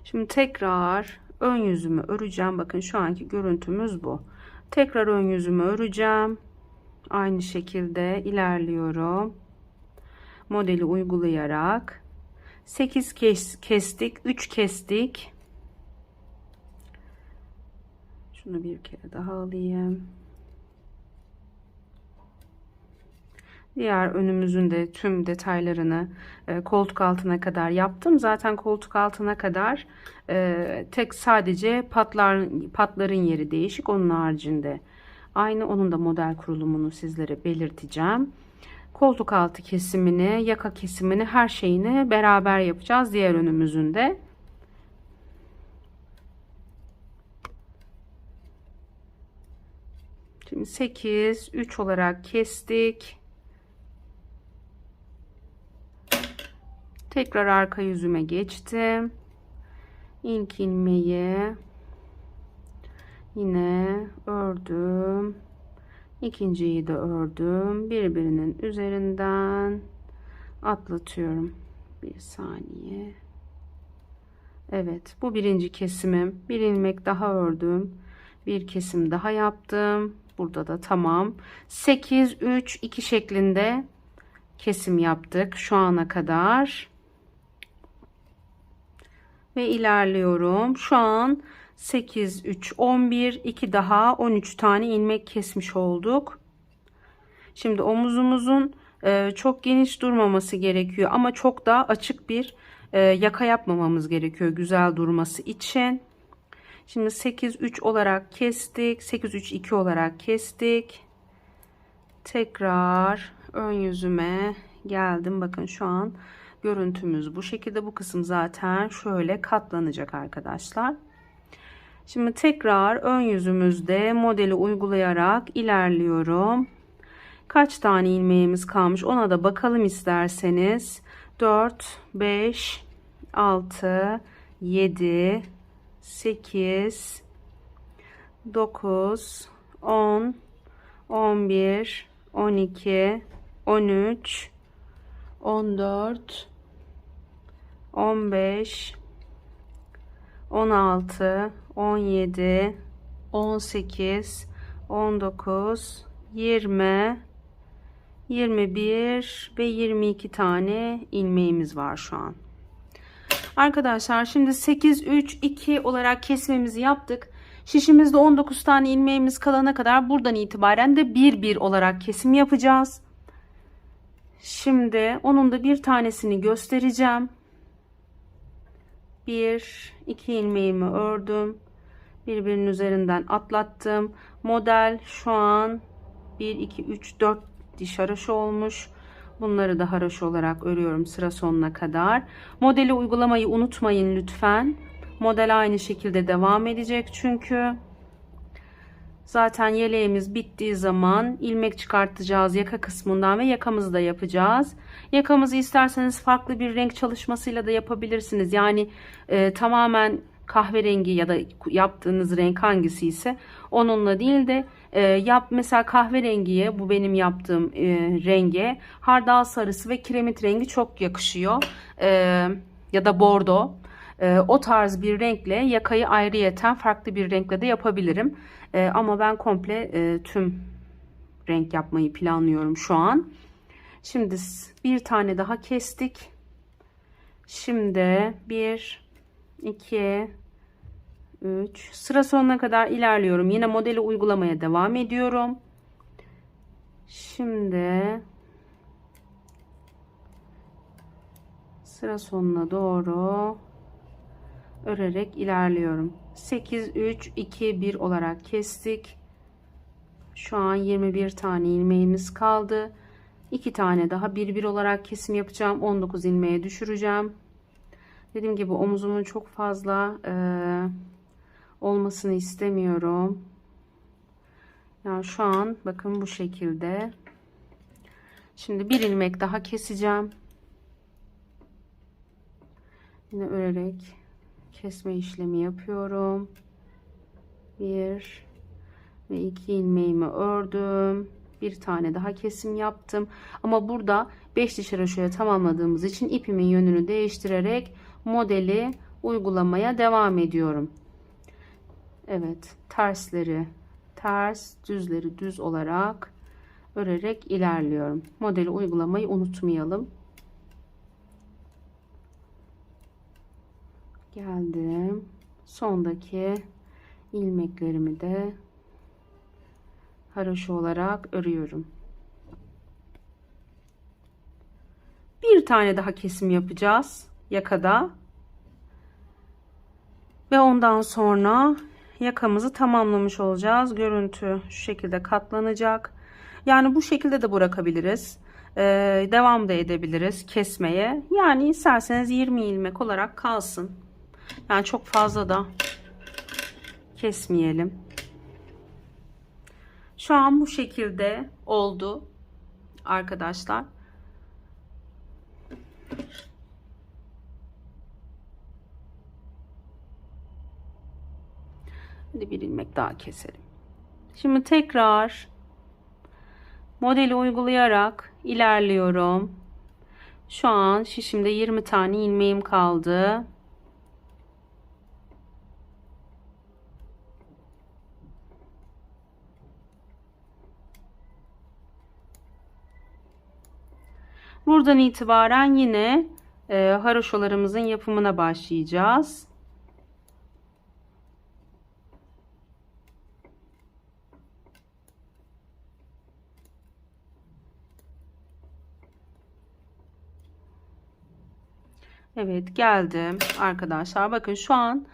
Şimdi tekrar ön yüzümü öreceğim. Bakın şu anki görüntümüz bu. Tekrar ön yüzümü öreceğim. Aynı şekilde ilerliyorum. Modeli uygulayarak 8 kestik, 3 kestik. Şunu bir kere daha alayım. Diğer önümüzün de tüm detaylarını koltuk altına kadar yaptım. Zaten koltuk altına kadar tek sadece patların yeri değişik. Onun haricinde aynı, onun da model kurulumunu sizlere belirteceğim. Koltuk altı kesimini, yaka kesimini, her şeyini beraber yapacağız diğer önümüzün de. Şimdi 8 3 olarak kestik. Tekrar arka yüzüme geçtim. İlk ilmeği yine ördüm. İkinciyi de ördüm. Birbirinin üzerinden atlatıyorum. Bir saniye. Evet, bu birinci kesimim. Bir ilmek daha ördüm. Bir kesim daha yaptım. Burada da tamam. 8 3 2 şeklinde kesim yaptık şu ana kadar. Ve ilerliyorum. Şu an 8 3 11, 2 daha 13 tane ilmek kesmiş olduk. Şimdi omuzumuzun çok geniş durmaması gerekiyor ama çok da açık bir yaka yapmamamız gerekiyor güzel durması için. Şimdi 8 3 olarak kestik. 8 3 2 olarak kestik. Tekrar ön yüzüme geldim. Bakın şu an görüntümüz bu şekilde. Bu kısım zaten şöyle katlanacak arkadaşlar. Şimdi tekrar ön yüzümüzde modeli uygulayarak ilerliyorum. Kaç tane ilmeğimiz kalmış ona da bakalım isterseniz. 4 5 6 7 8 9 10 11 12 13 14 15 16 17 18 19 20 21 ve 22 tane ilmeğimiz var şu an. Arkadaşlar şimdi 8, 3, 2 olarak kesmemizi yaptık. Şişimizde 19 tane ilmeğimiz kalana kadar buradan itibaren de 1, 1 olarak kesim yapacağız. Şimdi onun da bir tanesini göstereceğim. 1, 2 ilmeğimi ördüm. Birbirinin üzerinden atlattım. Model şu an 1, 2, 3, 4 diş haraşo olmuş. Bunları da haraşo olarak örüyorum sıra sonuna kadar. Modeli uygulamayı unutmayın lütfen. Model aynı şekilde devam edecek çünkü. Zaten yeleğimiz bittiği zaman ilmek çıkartacağız yaka kısmından ve yakamızı da yapacağız. Yakamızı isterseniz farklı bir renk çalışmasıyla da yapabilirsiniz. Yani tamamen kahverengi ya da yaptığınız renk hangisi ise onunla değil de mesela kahverengiye, bu benim yaptığım renge hardal sarısı ve kiremit rengi çok yakışıyor. Ya da bordo. O tarz bir renkle yakayı ayrıyeten farklı bir renkle de yapabilirim. Ama ben komple tüm renk yapmayı planlıyorum şu an. Şimdi bir tane daha kestik. Şimdi 1, 2, 3 sıra sonuna kadar ilerliyorum. Yine modeli uygulamaya devam ediyorum. Şimdi sıra sonuna doğru örerek ilerliyorum. 8, 3, 2, 1 olarak kestik. Şu an 21 tane ilmeğimiz kaldı. 2 tane daha 1, 1 olarak kesim yapacağım. 19 ilmeğe düşüreceğim. Dediğim gibi omuzumun çok fazla olmasını istemiyorum. Yani şu an bakın bu şekilde. Şimdi bir ilmek daha keseceğim. Yine örerek kesme işlemi yapıyorum. 1 ve 2 ilmeğimi ördüm. Bir tane daha kesim yaptım. Ama burada 5 diş haraşoya tamamladığımız için ipimin yönünü değiştirerek modeli uygulamaya devam ediyorum. Evet, tersleri ters, düzleri düz olarak örerek ilerliyorum. Modeli uygulamayı unutmayalım. Geldim. Sondaki ilmeklerimi de haraşo olarak örüyorum. Bir tane daha kesim yapacağız yakada. Ve ondan sonra yakamızı tamamlamış olacağız. Görüntü şu şekilde katlanacak. Yani bu şekilde de bırakabiliriz. Devam da edebiliriz kesmeye. Yani isterseniz 20 ilmek olarak kalsın. Yani çok fazla da kesmeyelim. Şu an bu şekilde oldu arkadaşlar. Hadi bir ilmek daha keselim. Şimdi tekrar modeli uygulayarak ilerliyorum. Şu an şişimde 20 tane ilmeğim kaldı. Buradan itibaren yine haroşolarımızın yapımına başlayacağız. Evet, geldim arkadaşlar. Bakın şu an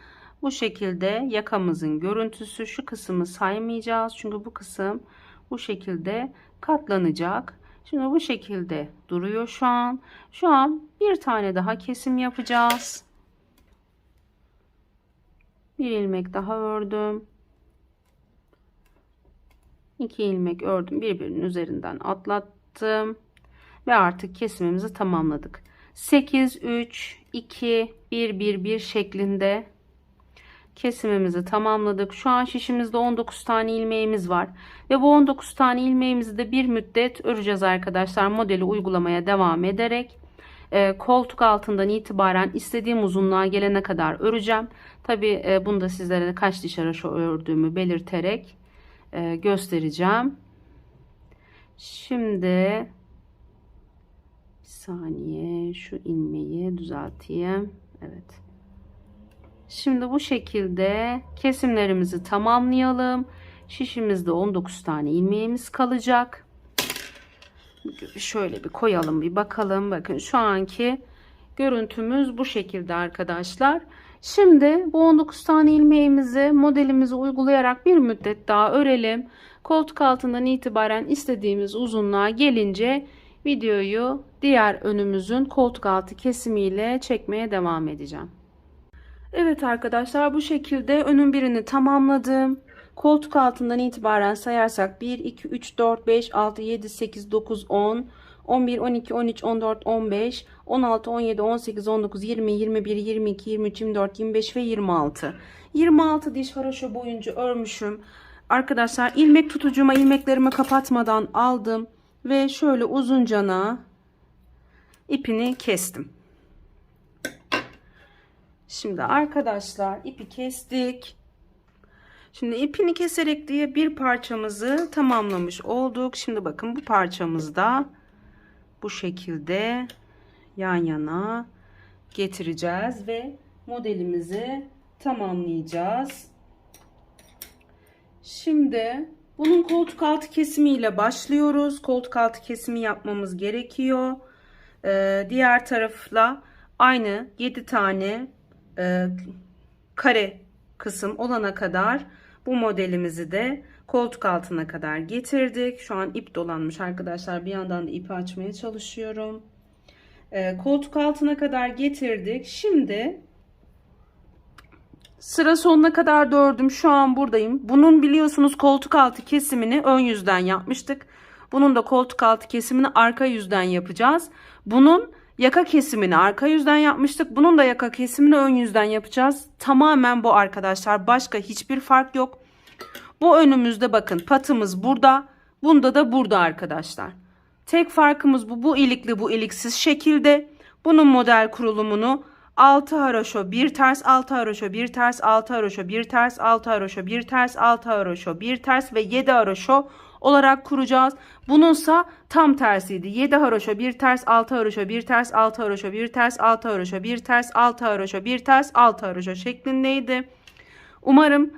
bu şekilde yakamızın görüntüsü. Şu kısmı saymayacağız. Çünkü bu kısım bu şekilde katlanacak. Şimdi bu şekilde duruyor şu an. Şu an bir tane daha kesim yapacağız. Bir ilmek daha ördüm. 2 ilmek ördüm. Birbirinin üzerinden atlattım. Ve artık kesimimizi tamamladık. 8, 3, 2, 1, 1, 1 şeklinde kesimimizi tamamladık. Şu an şişimizde 19 tane ilmeğimiz var. Ve bu 19 tane ilmeğimizi de bir müddet öreceğiz arkadaşlar. Modeli uygulamaya devam ederek. Koltuk altından itibaren istediğim uzunluğa gelene kadar öreceğim. Tabi bunu da sizlere kaç diş haraşo ördüğümü belirterek göstereceğim. Şimdi saniye şu ilmeği düzelteyim. Evet. Şimdi bu şekilde kesimlerimizi tamamlayalım. Şişimizde 19 tane ilmeğimiz kalacak. Şöyle bir koyalım, bir bakalım. Bakın şu anki görüntümüz bu şekilde arkadaşlar. Şimdi bu 19 tane ilmeğimizi modelimizi uygulayarak bir müddet daha örelim. Koltuk altından itibaren istediğimiz uzunluğa gelince videoyu diğer önümüzün koltuk altı kesimiyle çekmeye devam edeceğim. Evet arkadaşlar, bu şekilde önün birini tamamladım. Koltuk altından itibaren sayarsak 1, 2, 3, 4, 5, 6, 7, 8, 9, 10, 11, 12, 13, 14, 15, 16, 17, 18, 19, 20, 21, 22, 23, 24, 25 ve 26. 26 diş haroşa boyunca örmüşüm. Arkadaşlar ilmek tutucuma ilmeklerimi kapatmadan aldım ve şöyle uzuncana ipini kestim. Şimdi arkadaşlar ipi kestik. Şimdi ipini keserek diye bir parçamızı tamamlamış olduk. Şimdi bakın bu parçamızda bu şekilde yan yana getireceğiz ve modelimizi tamamlayacağız. Şimdi bunun koltuk altı kesimiyle başlıyoruz. Koltuk altı kesimi yapmamız gerekiyor. Diğer tarafla aynı 7 tane kare kısım olana kadar bu modelimizi de koltuk altına kadar getirdik. Şu an ip dolanmış arkadaşlar. Bir yandan da ipi açmaya çalışıyorum. Koltuk altına kadar getirdik. Şimdi sıra sonuna kadar da ördüm. Şu an buradayım. Bunun biliyorsunuz koltuk altı kesimini ön yüzden yapmıştık. Bunun da koltuk altı kesimini arka yüzden yapacağız. Bunun yaka kesimini arka yüzden yapmıştık. Bunun da yaka kesimini ön yüzden yapacağız. Tamamen bu arkadaşlar. Başka hiçbir fark yok. Bu önümüzde bakın patımız burada. Bunda da burada arkadaşlar. Tek farkımız bu. Bu ilikli bu iliksiz şekilde. Bunun model kurulumunu 6 haroşo 1 ters, 6 haroşo 1 ters, 6 haroşo 1 ters, 6 haroşo 1 ters, 6 haroşo 1 ters ve 7 haroşo olarak kuracağız. Bununsa tam tersiydi. 7 haroşo 1 ters, 6 haroşo 1 ters, 6 haroşo 1 ters, 6 haroşo 1 ters, 6 haroşo 1 ters, 6 haroşo şeklindeydi. Umarım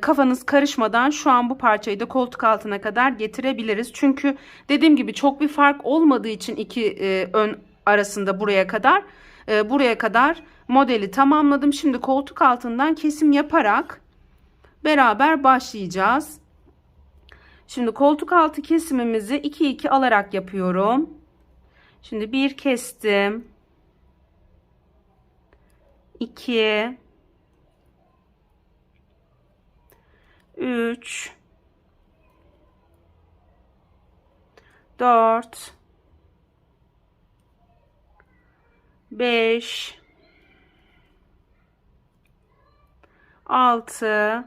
kafanız karışmadan şu an bu parçayı da koltuk altına kadar getirebiliriz. Çünkü dediğim gibi çok bir fark olmadığı için iki ön arasında buraya kadar modeli tamamladım. Şimdi koltuk altından kesim yaparak beraber başlayacağız. Şimdi koltuk altı kesimimizi 2-2 alarak yapıyorum. Şimdi 1 kestim. 2 3 4 5 6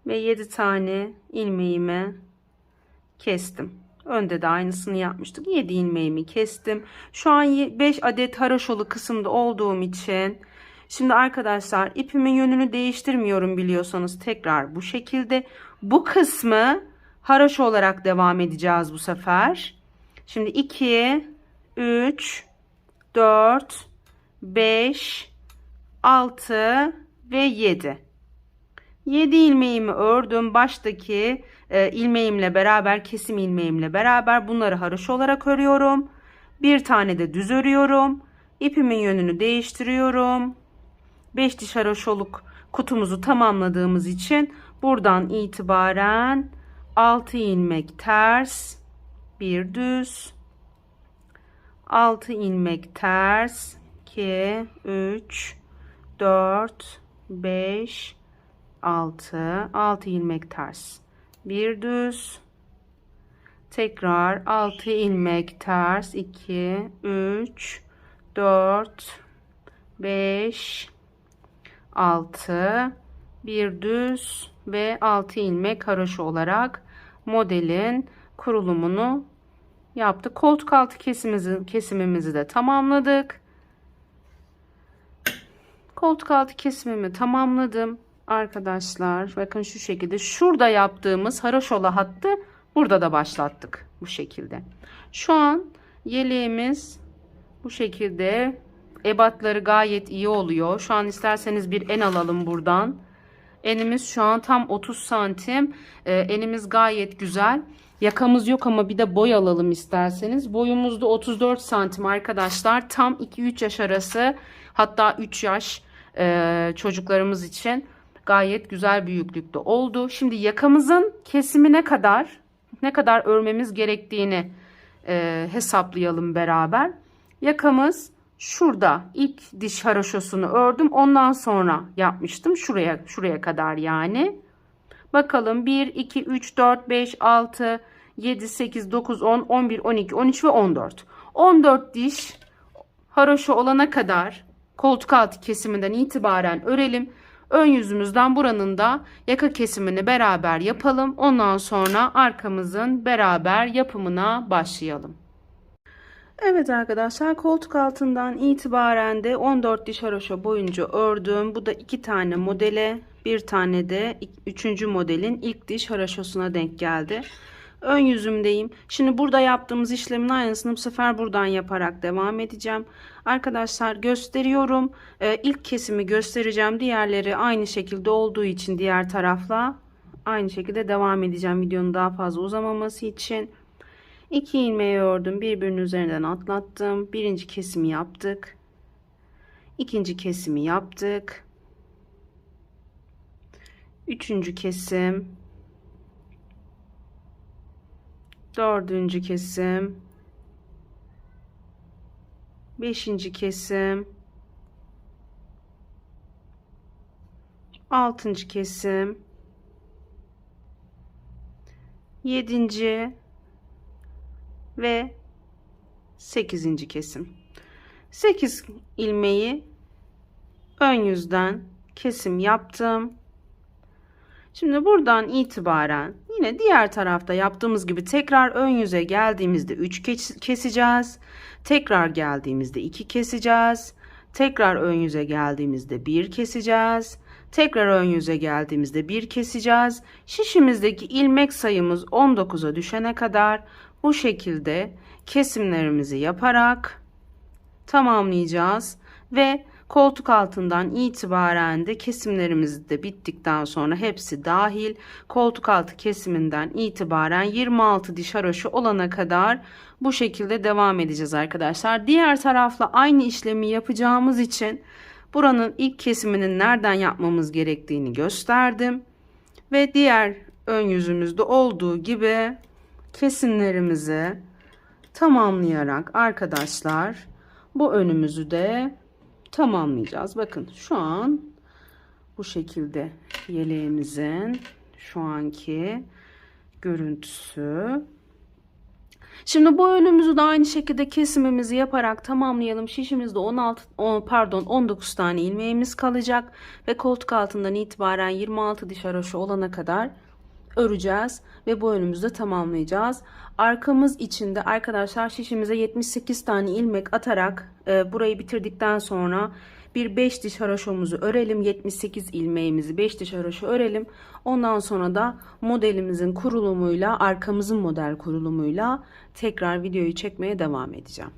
ve 7 tane ilmeğimi kestim. Önde de aynısını yapmıştık. 7 ilmeğimi kestim. Şu an 5 adet haroşolu kısımda olduğum için şimdi arkadaşlar ipimin yönünü değiştirmiyorum, biliyorsanız tekrar bu şekilde. Bu kısmı haroşa olarak devam edeceğiz bu sefer. Şimdi 2 3 4 5 6 ve 7. 7 ilmeğimi ördüm. Baştaki ilmeğimle beraber, kesim ilmeğimle beraber bunları haroşa olarak örüyorum. Bir tane de düz örüyorum. İpimin yönünü değiştiriyorum. 5 diş haroşoluk kutumuzu tamamladığımız için buradan itibaren 6 ilmek ters, bir düz, 6 ilmek ters, 2 3 4 5 6 ilmek ters, bir düz, tekrar 6 ilmek ters, 2 3 4 5 6, bir düz ve 6 ilmek haroşa olarak modelin kurulumunu yaptık. Koltuk altı kesimimizi de tamamladık. Koltuk altı kesimimi tamamladım arkadaşlar. Bakın şu şekilde şurada yaptığımız haroşola hattı Burada da başlattık bu şekilde. Şu an yeleğimiz bu şekilde, ebatları gayet iyi oluyor. Şu an isterseniz bir en alalım buradan. Enimiz şu an tam 30 santim. Enimiz gayet güzel. Yakamız yok ama bir de boy alalım isterseniz. Boyumuz da 34 santim arkadaşlar. Tam 2-3 yaş arası, hatta 3 yaş çocuklarımız için gayet güzel büyüklükte oldu. Şimdi yakamızın kesimi ne kadar örmemiz gerektiğini hesaplayalım beraber. Yakamız şurada, ilk diş haroşosunu ördüm. Ondan sonra yapmıştım. Şuraya kadar yani. Bakalım 1, 2, 3, 4, 5, 6, 7, 8, 9, 10, 11, 12, 13 ve 14. 14 diş haroşo olana kadar koltuk altı kesiminden itibaren örelim. Ön yüzümüzden buranın da yaka kesimini beraber yapalım. Ondan sonra arkamızın beraber yapımına başlayalım. Evet arkadaşlar, koltuk altından itibaren de 14 diş haroşa boyunca ördüm. Bu da 2 tane modele, bir tane de 3. modelin ilk diş haroşasına denk geldi. Ön yüzümdeyim. Şimdi burada yaptığımız işlemin aynısını bu sefer buradan yaparak devam edeceğim. Arkadaşlar gösteriyorum. İlk kesimi göstereceğim. Diğerleri aynı şekilde olduğu için diğer tarafla aynı şekilde devam edeceğim videonun daha fazla uzamaması için. 2 ilmeği ördüm, birbirinin üzerinden atlattım. Birinci kesimi yaptık. İkinci kesimi yaptık. Üçüncü kesim. Dördüncü kesim. Beşinci kesim. Altıncı kesim. Yedinci ve 8. kesim. 8 ilmeği ön yüzden kesim yaptım. Şimdi buradan itibaren yine diğer tarafta yaptığımız gibi tekrar ön yüze geldiğimizde 3 keseceğiz. Tekrar geldiğimizde 2 keseceğiz. Tekrar ön yüze geldiğimizde 1 keseceğiz. Tekrar ön yüze geldiğimizde 1 keseceğiz. Şişimizdeki ilmek sayımız 19'a düşene kadar bu şekilde kesimlerimizi yaparak tamamlayacağız ve koltuk altından itibaren de kesimlerimiz de bittikten sonra hepsi dahil koltuk altı kesiminden itibaren 26 diş haroşa olana kadar bu şekilde devam edeceğiz arkadaşlar. Diğer tarafla aynı işlemi yapacağımız için buranın ilk kesiminin nereden yapmamız gerektiğini gösterdim ve diğer ön yüzümüzde olduğu gibi kesimlerimizi tamamlayarak arkadaşlar bu önümüzü de tamamlayacağız. Bakın şu an bu şekilde yeleğimizin şu anki görüntüsü. Şimdi bu önümüzü de aynı şekilde kesimimizi yaparak tamamlayalım. Şişimizde 19 tane ilmeğimiz kalacak ve koltuk altından itibaren 26 diş haroşa olana kadar öreceğiz ve bu önümüzü de tamamlayacağız. Arkamız içinde arkadaşlar şişimize 78 tane ilmek atarak burayı bitirdikten sonra bir 5 diş haroşamızı örelim. 78 ilmeğimizi 5 diş haroşa örelim. Ondan sonra da modelimizin kurulumuyla, arkamızın model kurulumuyla tekrar videoyu çekmeye devam edeceğim.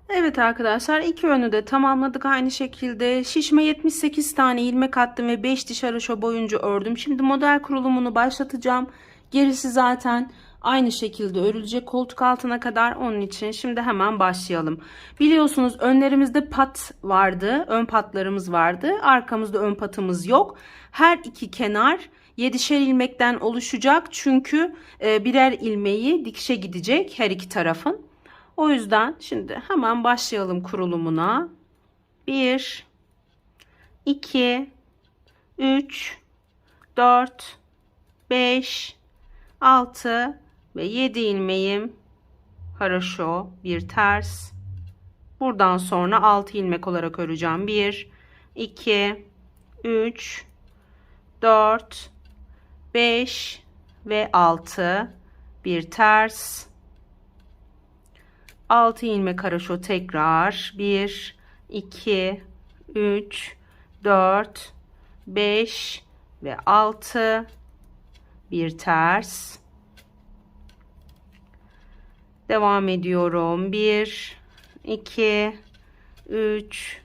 Evet arkadaşlar, iki önü de tamamladık aynı şekilde. Şişime 78 tane ilmek attım ve 5 diş haroşa boyunca ördüm. Şimdi model kurulumunu başlatacağım. Gerisi zaten aynı şekilde örülecek koltuk altına kadar, onun için şimdi hemen başlayalım. Biliyorsunuz önlerimizde pat vardı, ön patlarımız vardı. Arkamızda ön patımız yok. Her iki kenar 7'şer ilmekten oluşacak çünkü birer ilmeği dikişe gidecek her iki tarafın. O yüzden şimdi hemen başlayalım kurulumuna. 1, 2, 3, 4, 5, 6 ve 7 ilmeğim haroşo, bir ters. Buradan sonra 6 ilmek olarak öreceğim. 1, 2, 3, 4, 5 ve 6, bir ters. 6 ilmek haroşo tekrar. 1, 2, 3, 4, 5 ve 6, bir ters. Devam ediyorum. 1, 2, 3,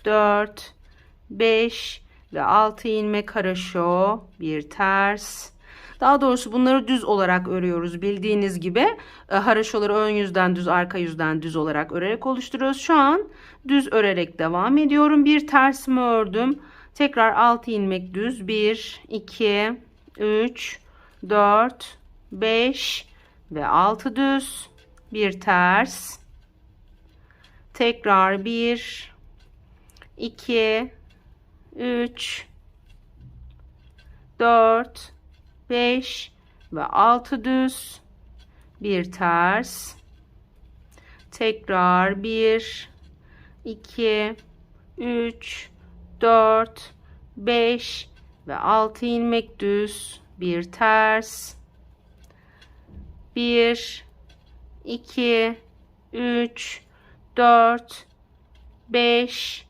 4, 5 ve 6 ilmek haroşo, bir ters. Daha doğrusu bunları düz olarak örüyoruz. Bildiğiniz gibi haroşoları ön yüzden düz, arka yüzden düz olarak örerek oluşturuyoruz. Şu an düz örerek devam ediyorum. Bir tersimi ördüm. Tekrar 6 ilmek düz. 1, 2, 3, 4, 5 ve 6 düz. Bir ters. Tekrar 1, 2, 3, 4, 5 ve 6 düz. Bir ters. Tekrar 1, 2, 3, 4, 5 ve 6 ilmek düz. Bir ters. 1, 2, 3, 4, 5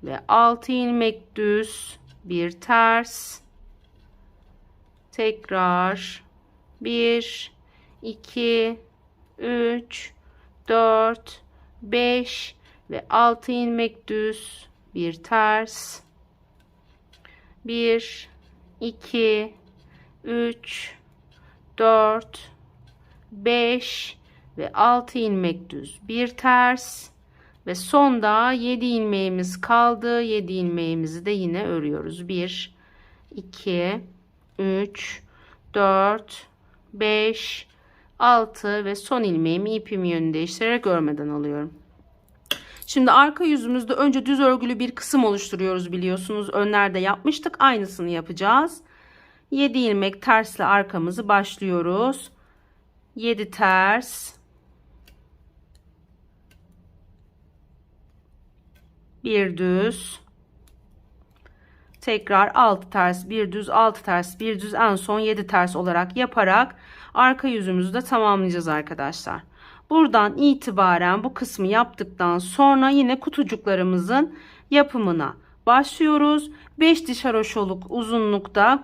ve 6 ilmek düz. Bir ters. Tekrar 1, 2, 3, 4, 5 ve 6 ilmek düz. Bir ters. 1, 2, 3, 4, 5 ve 6 ilmek düz. Bir ters. Ve sonda 7 ilmeğimiz kaldı. 7 ilmeğimizi de yine örüyoruz. 1, 2, 3, 4, 5, 6 ve son ilmeğimi ipimi yönünü değiştirerek örmeden alıyorum. Şimdi arka yüzümüzde önce düz örgülü bir kısım oluşturuyoruz biliyorsunuz. Önlerde yapmıştık. Aynısını yapacağız. 7 ilmek tersle arkamızı başlıyoruz. 7 ters. 1 düz. Tekrar 6 ters, 1 düz, 6 ters, 1 düz, en son 7 ters olarak yaparak arka yüzümüzü de tamamlayacağız arkadaşlar. Buradan itibaren bu kısmı yaptıktan sonra yine kutucuklarımızın yapımına başlıyoruz. 5 diş haroşoluk uzunlukta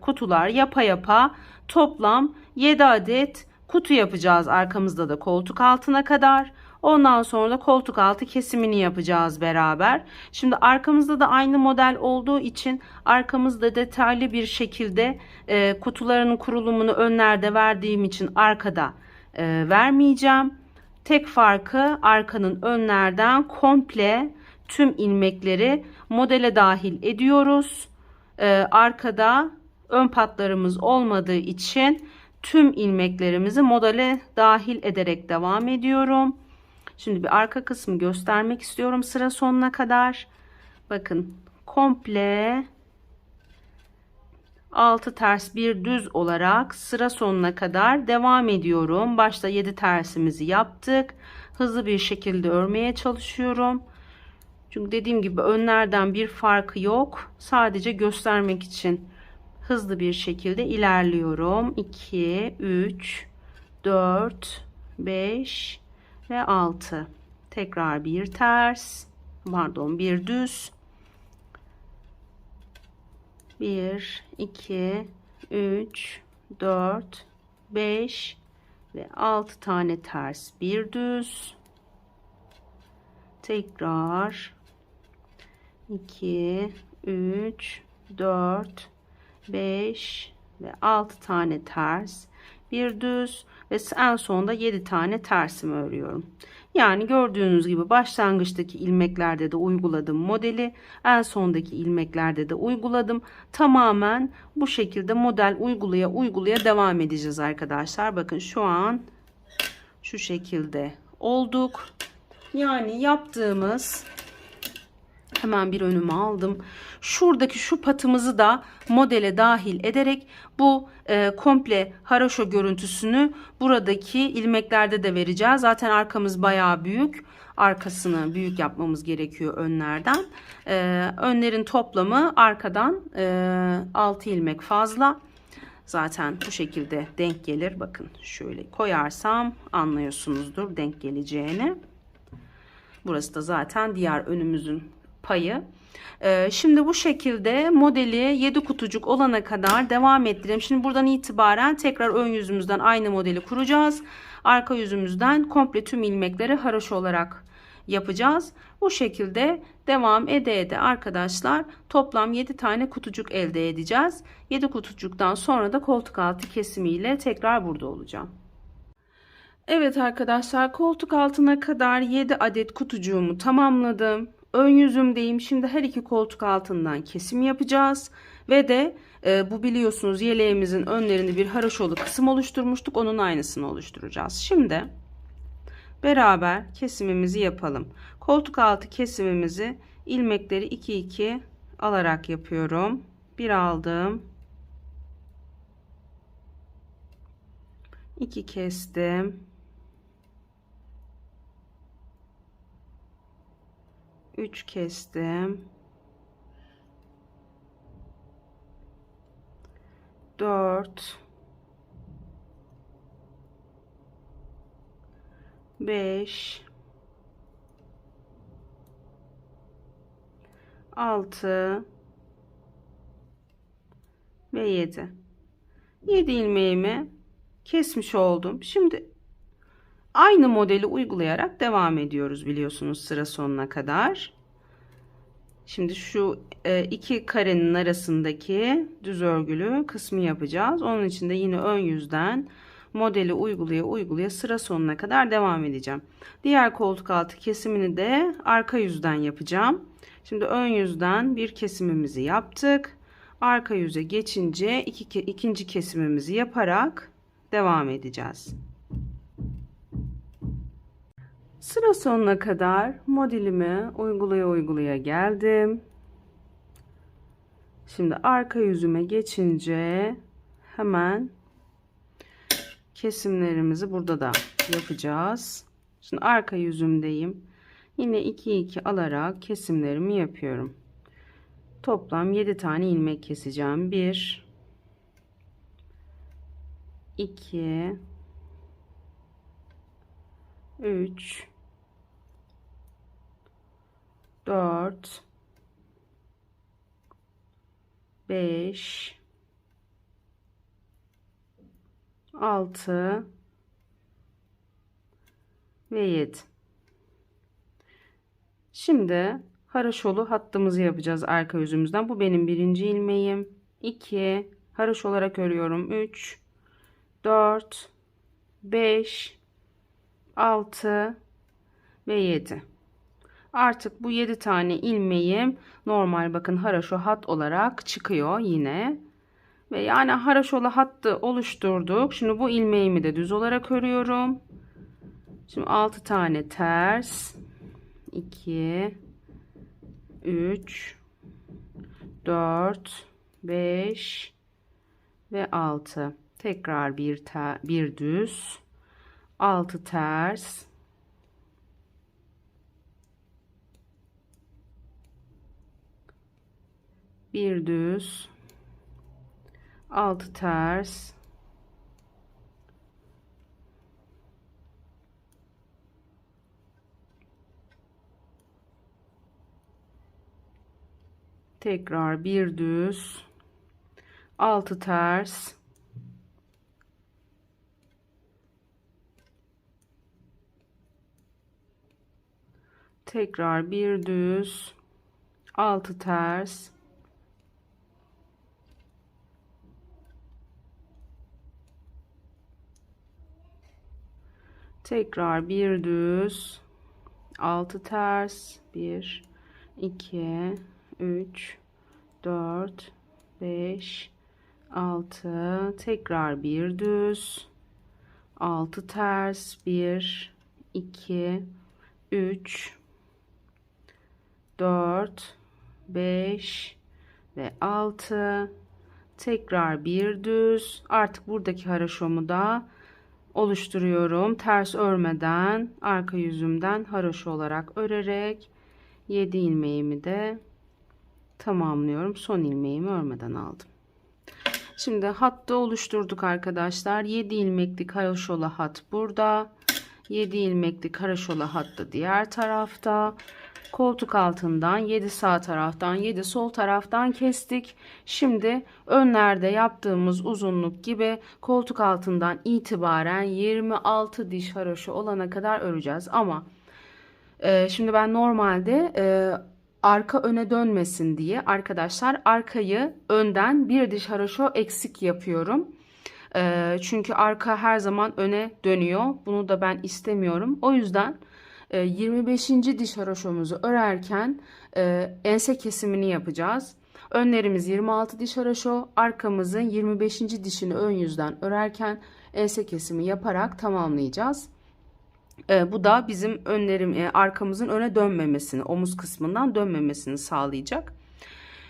kutular yapa yapa toplam 7 adet kutu yapacağız, arkamızda da koltuk altına kadar. Ondan sonra da koltuk altı kesimini yapacağız beraber. Şimdi arkamızda da aynı model olduğu için arkamızda detaylı bir şekilde kutuların kurulumunu önlerde verdiğim için arkada vermeyeceğim. Tek farkı arkanın önlerden komple tüm ilmekleri modele dahil ediyoruz. Arkada ön patlarımız olmadığı için tüm ilmeklerimizi modele dahil ederek devam ediyorum. Şimdi bir arka kısmı göstermek istiyorum sıra sonuna kadar. Bakın komple 6 ters 1 düz olarak sıra sonuna kadar devam ediyorum. Başta 7 tersimizi yaptık. Hızlı bir şekilde örmeye çalışıyorum. Çünkü dediğim gibi önlerden bir farkı yok. Sadece göstermek için hızlı bir şekilde ilerliyorum. 2, 3, 4, 5 ve 6. Tekrar bir ters. Pardon, bir düz. 1, 2, 3, 4, 5 ve 6 tane ters. Bir düz. Tekrar 2, 3, 4, 5 ve 6 tane ters. Bir düz ve en sonunda 7 tane tersimi örüyorum. Yani gördüğünüz gibi başlangıçtaki ilmeklerde de uyguladım modeli, en sondaki ilmeklerde de uyguladım. Tamamen bu şekilde model uygulaya devam edeceğiz arkadaşlar. Bakın şu an şu şekilde olduk. Yani yaptığımız, hemen bir önüme aldım. Şuradaki şu patımızı da modele dahil ederek bu komple haroşo görüntüsünü buradaki ilmeklerde de vereceğiz. Zaten arkamız bayağı büyük. Arkasını büyük yapmamız gerekiyor önlerden. Önlerin toplamı arkadan 6 ilmek fazla. Zaten bu şekilde denk gelir. Bakın şöyle koyarsam anlıyorsunuzdur denk geleceğini. Burası da zaten diğer önümüzün payı. Şimdi bu şekilde modeli 7 kutucuk olana kadar devam ettirelim. Şimdi buradan itibaren tekrar ön yüzümüzden aynı modeli kuracağız. arka yüzümüzden komple tüm ilmekleri haroşa olarak yapacağız. Bu şekilde devam ede arkadaşlar toplam 7 tane kutucuk elde edeceğiz. 7 kutucuktan sonra da koltuk altı kesimiyle tekrar burada olacağım. Evet arkadaşlar, koltuk altına kadar 7 adet kutucuğumu tamamladım. Ön yüzümdeyim. Şimdi her iki koltuk altından kesim yapacağız. Ve de bu biliyorsunuz yeleğimizin önlerinde bir haroşolu kısım oluşturmuştuk. Onun aynısını oluşturacağız. Şimdi beraber kesimimizi yapalım. Koltuk altı kesimimizi ilmekleri 2-2 alarak yapıyorum. Bir aldım. 2 kestim. 3 kestim. 4 5 6 ve 7. 7 ilmeğimi kesmiş oldum. Şimdi aynı modeli uygulayarak devam ediyoruz biliyorsunuz sıra sonuna kadar. Şimdi şu iki karenin arasındaki düz örgülü kısmı yapacağız. Onun için de yine ön yüzden modeli uygulaya sıra sonuna kadar devam edeceğim. Diğer koltuk altı kesimini de arka yüzden yapacağım. Şimdi ön yüzden bir kesimimizi yaptık. Arka yüze geçince ikinci kesimimizi yaparak devam edeceğiz. Sıra sonuna kadar modelimi uygulaya geldim. Şimdi arka yüzüme geçince hemen kesimlerimizi burada da yapacağız. Şimdi arka yüzümdeyim. Yine 2-2 alarak kesimlerimi yapıyorum. Toplam 7 tane ilmek keseceğim. 1 2 3 4 5 6 ve 7. Şimdi haroşolu hattımızı yapacağız arka yüzümüzden. Bu benim birinci ilmeğim. 2 haroş olarak örüyorum. 3 4 5 6 ve 7. Artık bu 7 tane ilmeğim normal bakın haroşo hat olarak çıkıyor yine. Ve yani haroşolu hattı oluşturduk. Şimdi bu ilmeğimi de düz olarak örüyorum. Şimdi 6 tane ters. 2 3 4 5 ve 6. Tekrar bir düz. 6 ters. Bir düz. 6 ters. Tekrar bir düz. 6 ters. Tekrar bir düz. 6 ters. Tekrar bir düz. 6 ters. 1 2 3 4 5 6. Tekrar bir düz. 6 ters. 1 2 3 4 5 ve 6. Tekrar bir düz. Artık buradaki haroşomu da oluşturuyorum. Ters örmeden arka yüzümden haroşo olarak örerek 7 ilmeğimi de tamamlıyorum. Son ilmeğimi örmeden aldım. Şimdi hattı oluşturduk arkadaşlar. 7 ilmeklik haroşolu hat burada. 7 ilmeklik haroşolu hat da diğer tarafta. koltuk altından 7 sağ taraftan 7 sol taraftan kestik. Şimdi önlerde yaptığımız uzunluk gibi koltuk altından itibaren 26 diş haroşa olana kadar öreceğiz. Ama şimdi ben normalde arka öne dönmesin diye arkadaşlar arkayı önden bir diş haroşa eksik yapıyorum. Çünkü arka her zaman öne dönüyor. Bunu da ben istemiyorum. O yüzden 25. diş haroşomuzu örerken ense kesimini yapacağız. Önlerimiz 26 diş haroşo, arkamızın 25. dişini ön yüzden örerken ense kesimi yaparak tamamlayacağız. Bu da bizim arkamızın öne dönmemesini, omuz kısmından dönmemesini sağlayacak.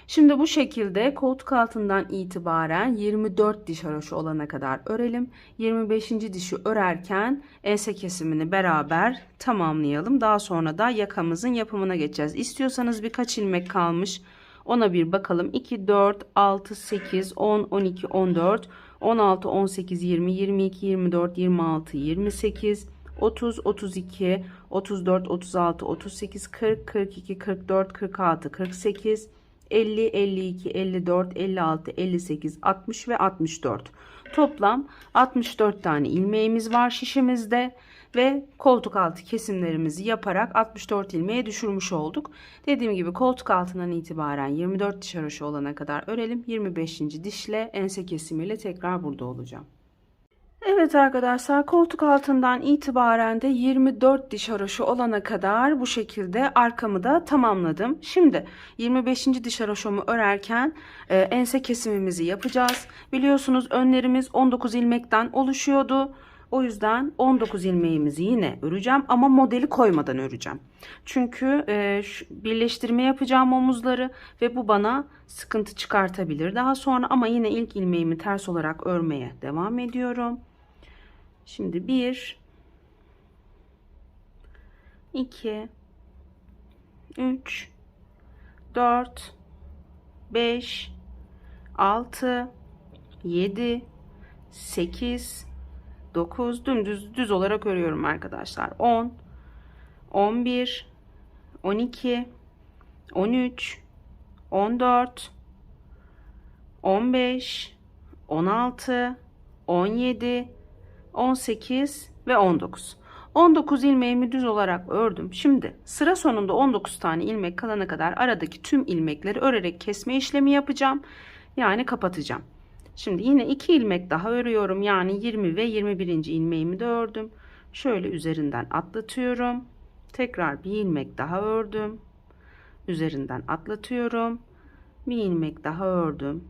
Şimdi bu şekilde koltuk altından itibaren 24 diş haroşa olana kadar örelim. 25. dişi örerken ense kesimini beraber tamamlayalım. Daha sonra da yakamızın yapımına geçeceğiz. İstiyorsanız birkaç ilmek kalmış. Ona bir bakalım. 2, 4, 6, 8, 10, 12, 14, 16, 18, 20, 22, 24, 26, 28, 30, 32, 34, 36, 38, 40, 42, 44, 46, 48, 50, 52, 54, 56, 58, 60 ve 64. Toplam 64 tane ilmeğimiz var şişimizde ve koltuk altı kesimlerimizi yaparak 64 ilmeğe düşürmüş olduk. Dediğim gibi koltuk altından itibaren 24 diş haroşa olana kadar örelim. 25. dişle ense kesimiyle tekrar burada olacağım. Evet arkadaşlar, koltuk altından itibaren de 24 diş haroşa olana kadar bu şekilde arkamı da tamamladım. Şimdi 25. diş haroşamı örerken ense kesimimizi yapacağız. Biliyorsunuz önlerimiz 19 ilmekten oluşuyordu. O yüzden 19 ilmeğimizi yine öreceğim ama modeli koymadan öreceğim. Çünkü birleştirme yapacağım omuzları ve bu bana sıkıntı çıkartabilir daha sonra, ama yine ilk ilmeğimi ters olarak örmeye devam ediyorum. Şimdi 1, 2, 3, 4, 5, 6, 7, 8, 9, düz olarak örüyorum arkadaşlar. 10, 11, 12, 13, 14, 15, 16, 17, 18 ve 19. 19 ilmeğimi düz olarak ördüm. Şimdi sıra sonunda 19 tane ilmek kalana kadar aradaki tüm ilmekleri örerek kesme işlemi yapacağım. Yani kapatacağım. Şimdi yine 2 ilmek daha örüyorum. Yani 20 ve 21. ilmeğimi de ördüm. Şöyle üzerinden atlatıyorum. Tekrar bir ilmek daha ördüm. Üzerinden atlatıyorum. Bir ilmek daha ördüm.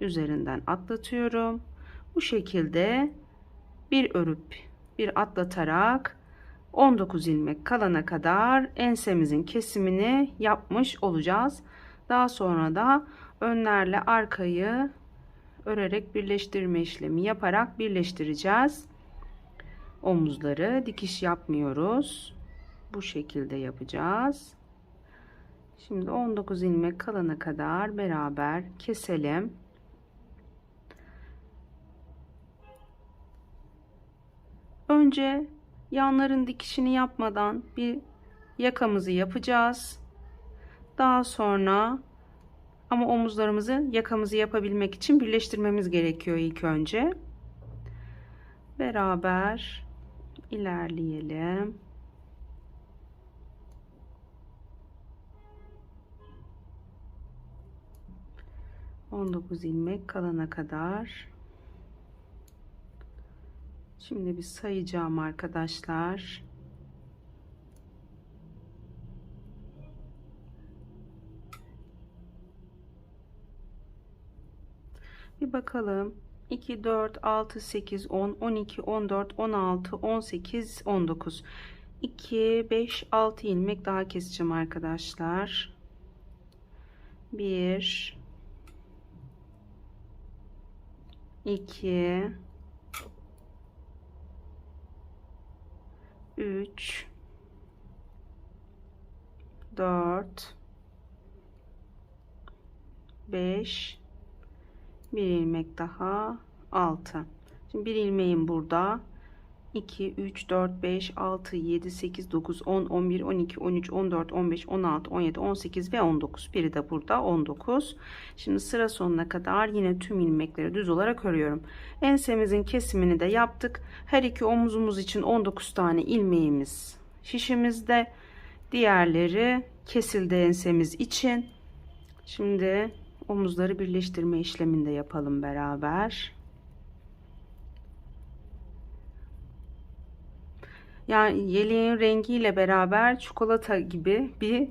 Üzerinden atlatıyorum. Bu şekilde bir örüp bir atlatarak 19 ilmek kalana kadar ensemizin kesimini yapmış olacağız. Daha sonra da önlerle arkayı örerek birleştirme işlemi yaparak birleştireceğiz. Omuzları dikiş yapmıyoruz. Bu şekilde yapacağız. Şimdi 19 ilmek kalana kadar beraber keselim. Önce yanların dikişini yapmadan bir yakamızı yapacağız. Daha sonra ama omuzlarımızı yakamızı yapabilmek için birleştirmemiz gerekiyor ilk önce. Beraber ilerleyelim. ...19 ilmek kalana kadar. Şimdi bir sayacağım arkadaşlar. Bir bakalım. 2, 4, 6, 8, 10, 12, 14, 16, 18, 19. 2, 5, 6 ilmek daha keseceğim arkadaşlar. 1, 2, 3, 4, 5, bir ilmek daha, 6. Şimdi bir ilmeğim burada, 2, 3, 4, 5, 6, 7, 8, 9, 10, 11, 12, 13, 14, 15, 16, 17, 18 ve 19. Biri de burada 19. Şimdi sıra sonuna kadar yine tüm ilmekleri düz olarak örüyorum. Ensemizin kesimini de yaptık. Her iki omuzumuz için 19 tane ilmeğimiz şişimizde. Diğerleri kesildi ensemiz için. Şimdi omuzları birleştirme işlemini de yapalım beraber. Yani yeleğin rengiyle beraber çikolata gibi bir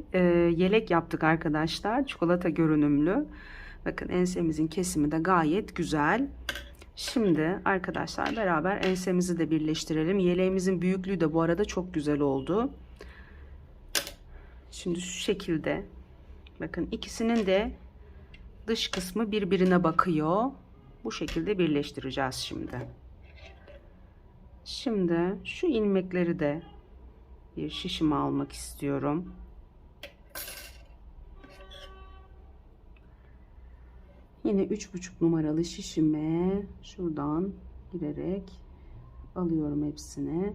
yelek yaptık arkadaşlar. Çikolata görünümlü. Bakın ensemizin kesimi de gayet güzel. Şimdi arkadaşlar beraber ensemizi de birleştirelim. Yeleğimizin büyüklüğü de bu arada çok güzel oldu. Şimdi şu şekilde. Bakın ikisinin de dış kısmı birbirine bakıyor. Bu şekilde birleştireceğiz şimdi. Şimdi şu ilmekleri de bir şişime almak istiyorum. Yine 3,5 numaralı şişime şuradan girerek alıyorum hepsini.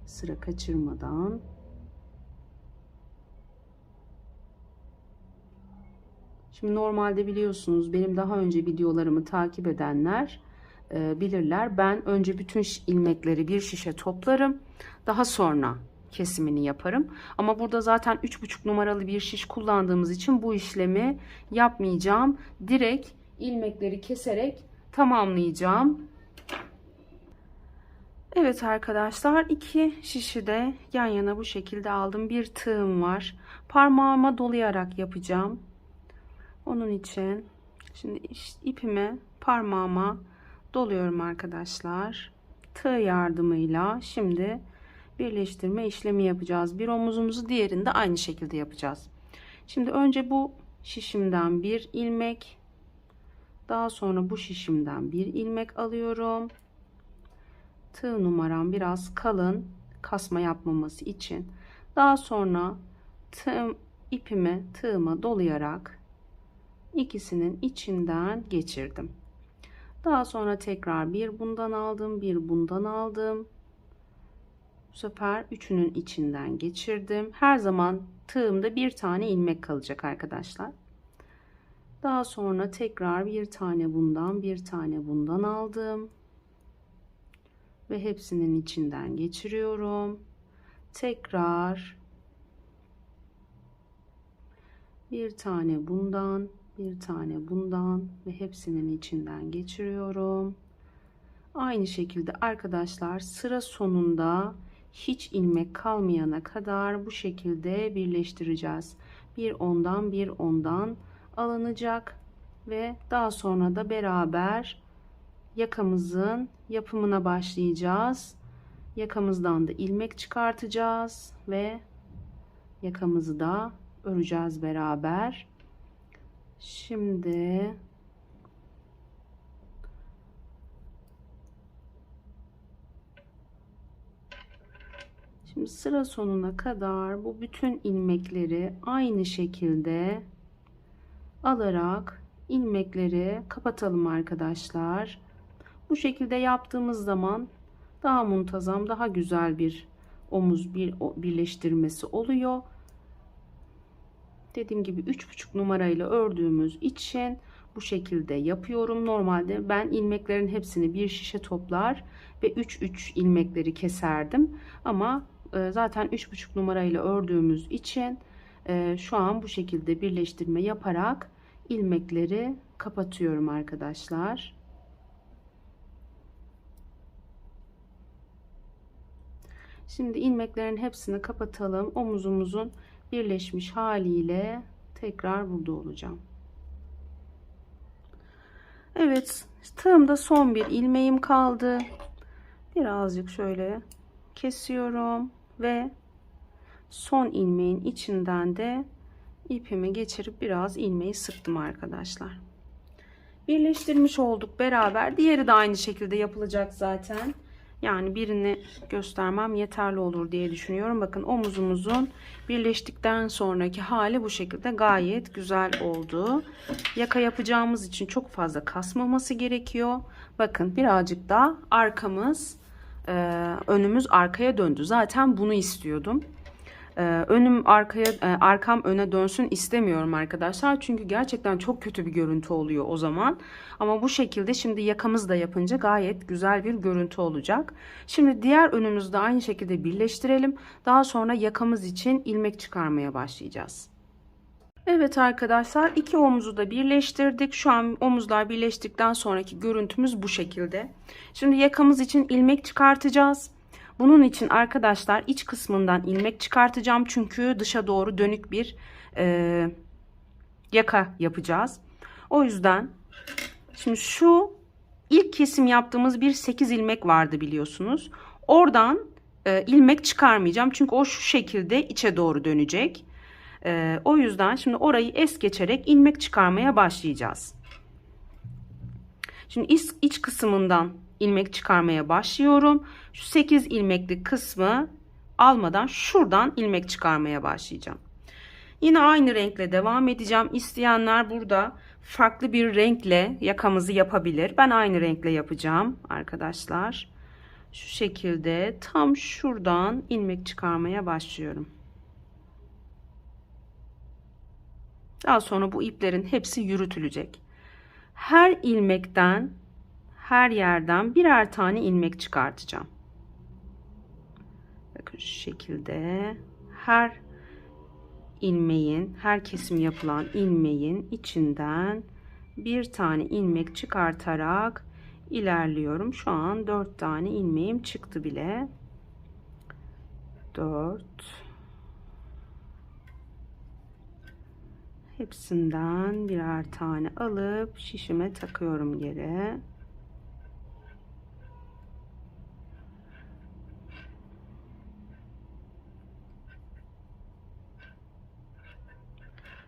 Sıra kaçırmadan. Şimdi normalde biliyorsunuz benim daha önce videolarımı takip edenler bilirler. Ben önce bütün ilmekleri bir şişe toplarım. Daha sonra kesimini yaparım. Ama burada zaten 3,5 numaralı bir şiş kullandığımız için bu işlemi yapmayacağım. Direkt ilmekleri keserek tamamlayacağım. Evet arkadaşlar, iki şişi de yan yana bu şekilde aldım. Bir tığım var. Parmağıma dolayarak yapacağım. Onun için şimdi ipimi parmağıma doluyorum arkadaşlar. Tığ yardımıyla şimdi birleştirme işlemi yapacağız. Bir omuzumuzu diğerinde aynı şekilde yapacağız. Şimdi önce bu şişimden bir ilmek, daha sonra bu şişimden bir ilmek alıyorum. Tığ numaram biraz kalın, kasma yapmaması için. Daha sonra ipimi tığıma dolayarak ikisinin içinden geçirdim. Daha sonra tekrar bir bundan aldım, bir bundan aldım. Bu sefer üçünün içinden geçirdim. Her zaman tığımda bir tane ilmek kalacak arkadaşlar. Daha sonra tekrar bir tane bundan, bir tane bundan aldım. Ve hepsinin içinden geçiriyorum. Tekrar bir tane bundan, bir tane bundan ve hepsinin içinden geçiriyorum. Aynı şekilde arkadaşlar sıra sonunda hiç ilmek kalmayana kadar bu şekilde birleştireceğiz. Bir ondan bir ondan alınacak ve daha sonra da beraber yakamızın yapımına başlayacağız. Yakamızdan da ilmek çıkartacağız ve yakamızı da öreceğiz beraber. Şimdi sıra sonuna kadar bu bütün ilmekleri aynı şekilde alarak ilmekleri kapatalım arkadaşlar. Bu şekilde yaptığımız zaman daha muntazam, daha güzel bir omuz birleştirmesi oluyor. Dediğim gibi 3,5 numarayla ördüğümüz için bu şekilde yapıyorum. Normalde ben ilmeklerin hepsini bir şişe toplar ve 3 ilmekleri keserdim. Ama zaten 3,5 numarayla ördüğümüz için şu an bu şekilde birleştirme yaparak ilmekleri kapatıyorum arkadaşlar. Şimdi ilmeklerin hepsini kapatalım. Omuzumuzun birleşmiş haliyle tekrar burada olacağım. Evet, tığımda son bir ilmeğim kaldı. Birazcık şöyle kesiyorum ve son ilmeğin içinden de ipimi geçirip biraz ilmeği sıktım arkadaşlar. Birleştirmiş olduk beraber. Diğeri de aynı şekilde yapılacak zaten. Yani birini göstermem yeterli olur diye düşünüyorum. Bakın omuzumuzun birleştikten sonraki hali bu şekilde gayet güzel oldu. Yaka yapacağımız için çok fazla kasmaması gerekiyor. Bakın birazcık da arkamız önümüz arkaya döndü. Zaten bunu istiyordum. Arkam öne dönsün istemiyorum arkadaşlar. Çünkü gerçekten çok kötü bir görüntü oluyor o zaman. Ama bu şekilde şimdi yakamızı da yapınca gayet güzel bir görüntü olacak. Şimdi diğer önümüzü de aynı şekilde birleştirelim. Daha sonra yakamız için ilmek çıkarmaya başlayacağız. Evet arkadaşlar, iki omuzu da birleştirdik. Şu an omuzlar birleştikten sonraki görüntümüz bu şekilde. Şimdi yakamız için ilmek çıkartacağız. Bunun için arkadaşlar iç kısmından ilmek çıkartacağım. Çünkü dışa doğru dönük bir yaka yapacağız. O yüzden şimdi şu ilk kesim yaptığımız bir 8 ilmek vardı biliyorsunuz. Oradan ilmek çıkarmayacağım. Çünkü o şu şekilde içe doğru dönecek. O yüzden şimdi orayı es geçerek ilmek çıkarmaya başlayacağız. Şimdi iç kısmından ilmek çıkarmaya başlıyorum. Şu 8 ilmeklik kısmı almadan şuradan ilmek çıkarmaya başlayacağım. Yine aynı renkle devam edeceğim. İsteyenler burada farklı bir renkle yakamızı yapabilir. Ben aynı renkle yapacağım arkadaşlar. Şu şekilde tam şuradan ilmek çıkarmaya başlıyorum. Daha sonra bu iplerin hepsi yürütülecek. Her ilmekten, her yerden birer tane ilmek çıkartacağım. Bakın şu şekilde her ilmeğin, her kesim yapılan ilmeğin içinden bir tane ilmek çıkartarak ilerliyorum. Şu an 4 tane ilmeğim çıktı bile. 4. Hepsinden birer tane alıp şişime takıyorum geri.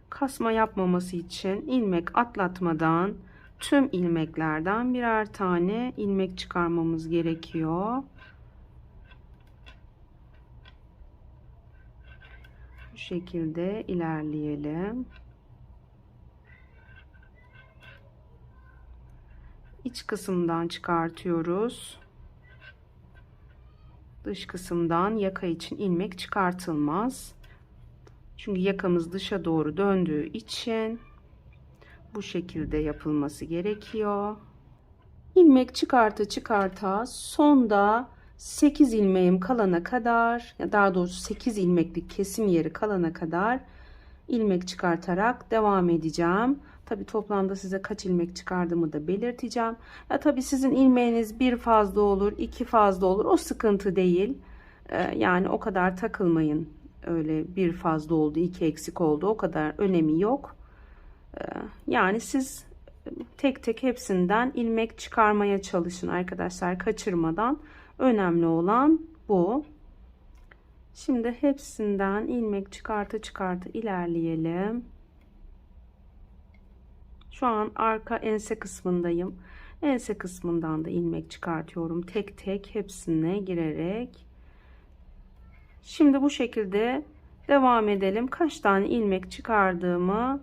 Kasma yapmaması için ilmek atlatmadan tüm ilmeklerden birer tane ilmek çıkarmamız gerekiyor. Bu şekilde ilerleyelim. İç kısımdan çıkartıyoruz. Dış kısımdan yaka için ilmek çıkartılmaz. Çünkü yakamız dışa doğru döndüğü için bu şekilde yapılması gerekiyor. İlmek çıkarta çıkarta sonda 8 ilmeğim kalana kadar, ya daha doğrusu 8 ilmeklik kesim yeri kalana kadar ilmek çıkartarak devam edeceğim. Tabi toplamda size kaç ilmek çıkardığımı da belirteceğim. Ya tabi sizin ilmeğiniz bir fazla olur, iki fazla olur. O sıkıntı değil. Yani o kadar takılmayın. Öyle bir fazla oldu, iki eksik oldu. O kadar önemi yok. Yani siz tek tek hepsinden ilmek çıkarmaya çalışın arkadaşlar, kaçırmadan. Önemli olan bu. Şimdi hepsinden ilmek çıkarta çıkarta ilerleyelim. Şu an arka ense kısmındayım. Ense kısmından da ilmek çıkartıyorum. Tek tek hepsine girerek. Şimdi bu şekilde devam edelim. Kaç tane ilmek çıkardığımı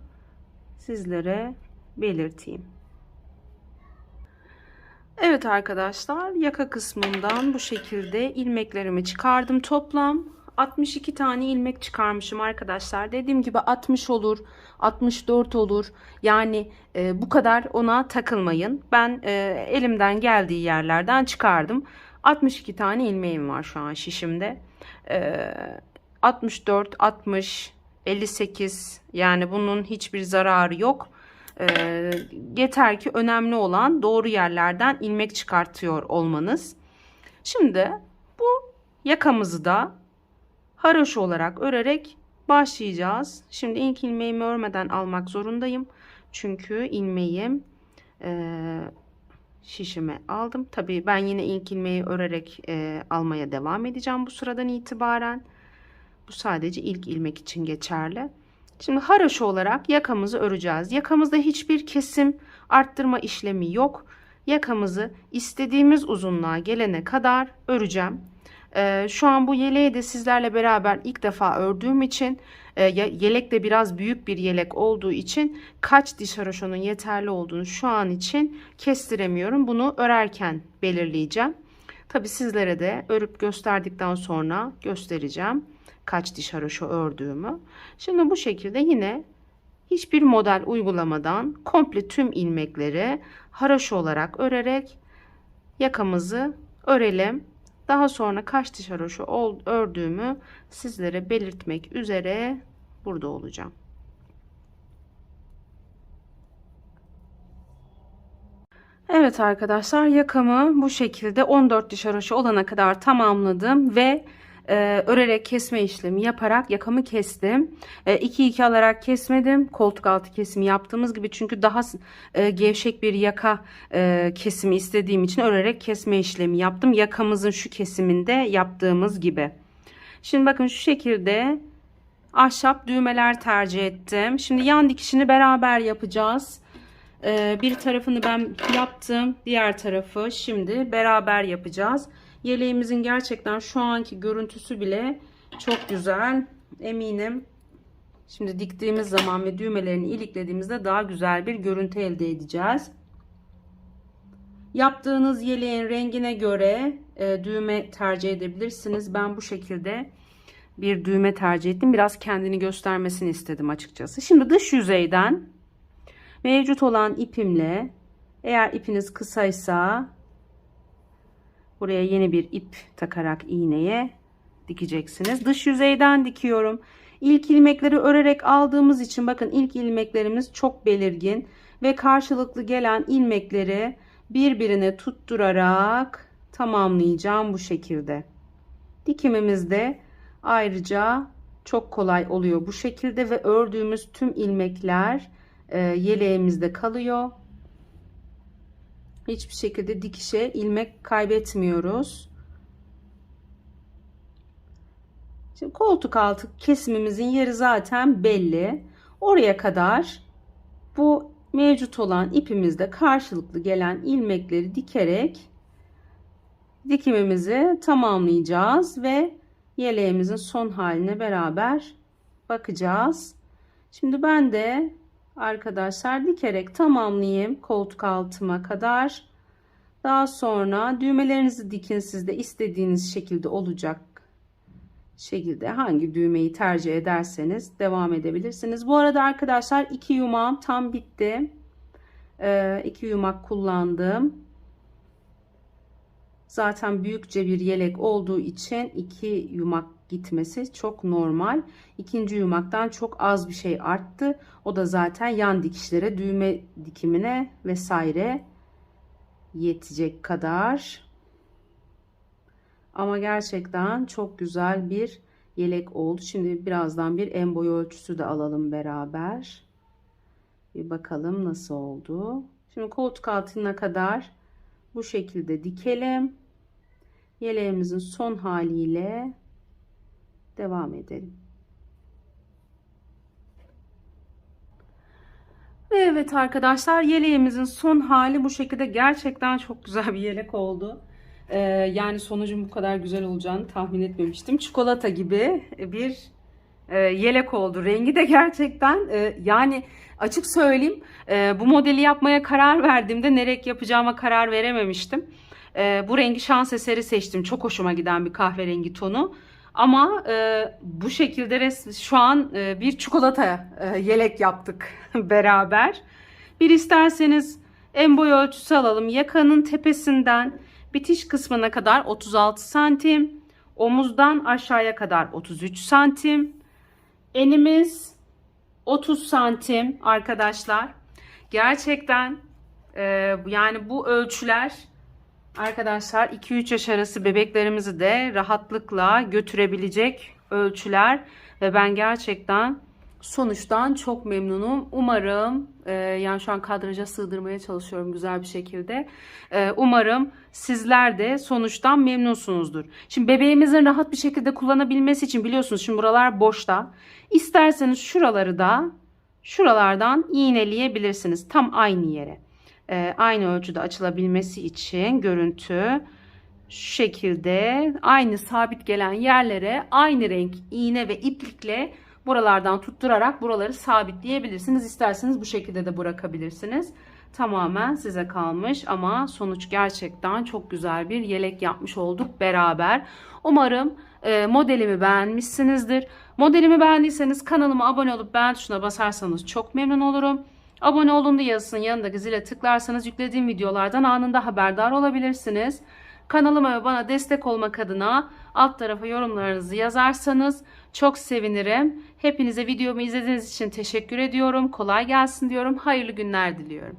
sizlere belirteyim. Evet arkadaşlar, yaka kısmından bu şekilde ilmeklerimi çıkardım. Toplam 62 tane ilmek çıkarmışım arkadaşlar. Dediğim gibi 60 olur, 64 olur. Yani bu kadar ona takılmayın. Ben elimden geldiği yerlerden çıkardım. 62 tane ilmeğim var şu an şişimde. 64, 60, 58, yani bunun hiçbir zararı yok. Yeter ki önemli olan doğru yerlerden ilmek çıkartıyor olmanız. Şimdi bu yakamızı da haroşa olarak örerek başlayacağız. Şimdi ilk ilmeğimi örmeden almak zorundayım. Çünkü ilmeğim şişime aldım. Tabii ben yine ilk ilmeği örerek almaya devam edeceğim bu sıradan itibaren. Bu sadece ilk ilmek için geçerli. Şimdi haroşa olarak yakamızı öreceğiz. Yakamızda hiçbir kesim arttırma işlemi yok. Yakamızı istediğimiz uzunluğa gelene kadar öreceğim. Şu an bu yeleği de sizlerle beraber ilk defa ördüğüm için yelek de biraz büyük bir yelek olduğu için kaç diş haroşanın yeterli olduğunu şu an için kestiremiyorum. Bunu örerken belirleyeceğim. Tabi sizlere de örüp gösterdikten sonra göstereceğim kaç diş haroşa ördüğümü. Şimdi bu şekilde yine hiçbir model uygulamadan komple tüm ilmekleri haroşa olarak örerek yakamızı örelim. Daha sonra kaç diş haroşa ördüğümü sizlere belirtmek üzere burada olacağım. Evet arkadaşlar, yakamı bu şekilde 14 diş haroşa olana kadar tamamladım ve örerek kesme işlemi yaparak yakamı kestim. 2-2 alarak kesmedim. Koltuk altı kesimi yaptığımız gibi, çünkü daha gevşek bir yaka kesimi istediğim için örerek kesme işlemi yaptım. Yakamızın şu kesiminde yaptığımız gibi. Şimdi bakın şu şekilde ahşap düğmeler tercih ettim. Şimdi yan dikişini beraber yapacağız. Bir tarafını ben yaptım. Diğer tarafı şimdi beraber yapacağız. Yeleğimizin gerçekten şu anki görüntüsü bile çok güzel. Eminim şimdi diktiğimiz zaman ve düğmelerini iliklediğimizde daha güzel bir görüntü elde edeceğiz. Yaptığınız yeleğin rengine göre düğme tercih edebilirsiniz. Ben bu şekilde bir düğme tercih ettim. Biraz kendini göstermesini istedim açıkçası. Şimdi dış yüzeyden mevcut olan ipimle, eğer ipiniz kısaysa buraya yeni bir ip takarak iğneye dikeceksiniz. Dış yüzeyden dikiyorum. İlk ilmekleri örerek aldığımız için bakın ilk ilmeklerimiz çok belirgin ve karşılıklı gelen ilmekleri birbirine tutturarak tamamlayacağım bu şekilde. Dikimimiz de ayrıca çok kolay oluyor bu şekilde ve ördüğümüz tüm ilmekler yeleğimizde kalıyor. Hiçbir şekilde dikişe ilmek kaybetmiyoruz. Şimdi koltuk altı kesimimizin yeri zaten belli. Oraya kadar bu mevcut olan ipimizde karşılıklı gelen ilmekleri dikerek dikimimizi tamamlayacağız ve yeleğimizin son haline beraber bakacağız. Şimdi ben de arkadaşlar dikerek tamamlayayım koltuk altıma kadar. Daha sonra düğmelerinizi dikin, siz de istediğiniz şekilde olacak şekilde hangi düğmeyi tercih ederseniz devam edebilirsiniz. Bu arada arkadaşlar 2 yumağım tam bitti. 2 yumak kullandım. Zaten büyükçe bir yelek olduğu için 2 yumak gitmesi çok normal. İkinci yumaktan çok az bir şey arttı. O da zaten yan dikişlere, düğme dikimine vesaire yetecek kadar. Ama gerçekten çok güzel bir yelek oldu. Şimdi birazdan bir en boy ölçüsü de alalım beraber. Bir bakalım nasıl oldu. Şimdi koltuk altına kadar bu şekilde dikelim. Yeleğimizin son haliyle devam edelim. Ve evet arkadaşlar, yeleğimizin son hali bu şekilde. Gerçekten çok güzel bir yelek oldu. Yani sonucun bu kadar güzel olacağını tahmin etmemiştim. Çikolata gibi bir yelek oldu. Rengi de gerçekten yani açık söyleyeyim, bu modeli yapmaya karar verdiğimde ne renk yapacağıma karar verememiştim. Bu rengi şans eseri seçtim. Çok hoşuma giden bir kahverengi tonu. Ama bu şekilde şu an bir çikolata yelek yaptık beraber. Bir isterseniz en boy ölçüsü alalım. Yakanın tepesinden bitiş kısmına kadar 36 santim. Omuzdan aşağıya kadar 33 santim. Enimiz 30 santim arkadaşlar. Gerçekten yani bu ölçüler arkadaşlar 2-3 yaş arası bebeklerimizi de rahatlıkla götürebilecek ölçüler ve ben gerçekten sonuçtan çok memnunum. Umarım yani şu an kadraja sığdırmaya çalışıyorum güzel bir şekilde. Umarım sizler de sonuçtan memnunsunuzdur. Şimdi bebeğimizin rahat bir şekilde kullanabilmesi için biliyorsunuz şimdi buralar boşta. İsterseniz şuraları da şuralardan iğneleyebilirsiniz tam aynı yere. Aynı ölçüde açılabilmesi için görüntü şu şekilde aynı sabit gelen yerlere aynı renk iğne ve iplikle buralardan tutturarak buraları sabitleyebilirsiniz. İsterseniz bu şekilde de bırakabilirsiniz. Tamamen size kalmış ama sonuç gerçekten çok güzel bir yelek yapmış olduk beraber. Umarım modelimi beğenmişsinizdir. Modelimi beğendiyseniz kanalıma abone olup beğen tuşuna basarsanız çok memnun olurum. Abone olun diye yazısının yanındaki zile tıklarsanız yüklediğim videolardan anında haberdar olabilirsiniz. Kanalıma ve bana destek olmak adına alt tarafa yorumlarınızı yazarsanız çok sevinirim. Hepinize videomu izlediğiniz için teşekkür ediyorum. Kolay gelsin diyorum. Hayırlı günler diliyorum.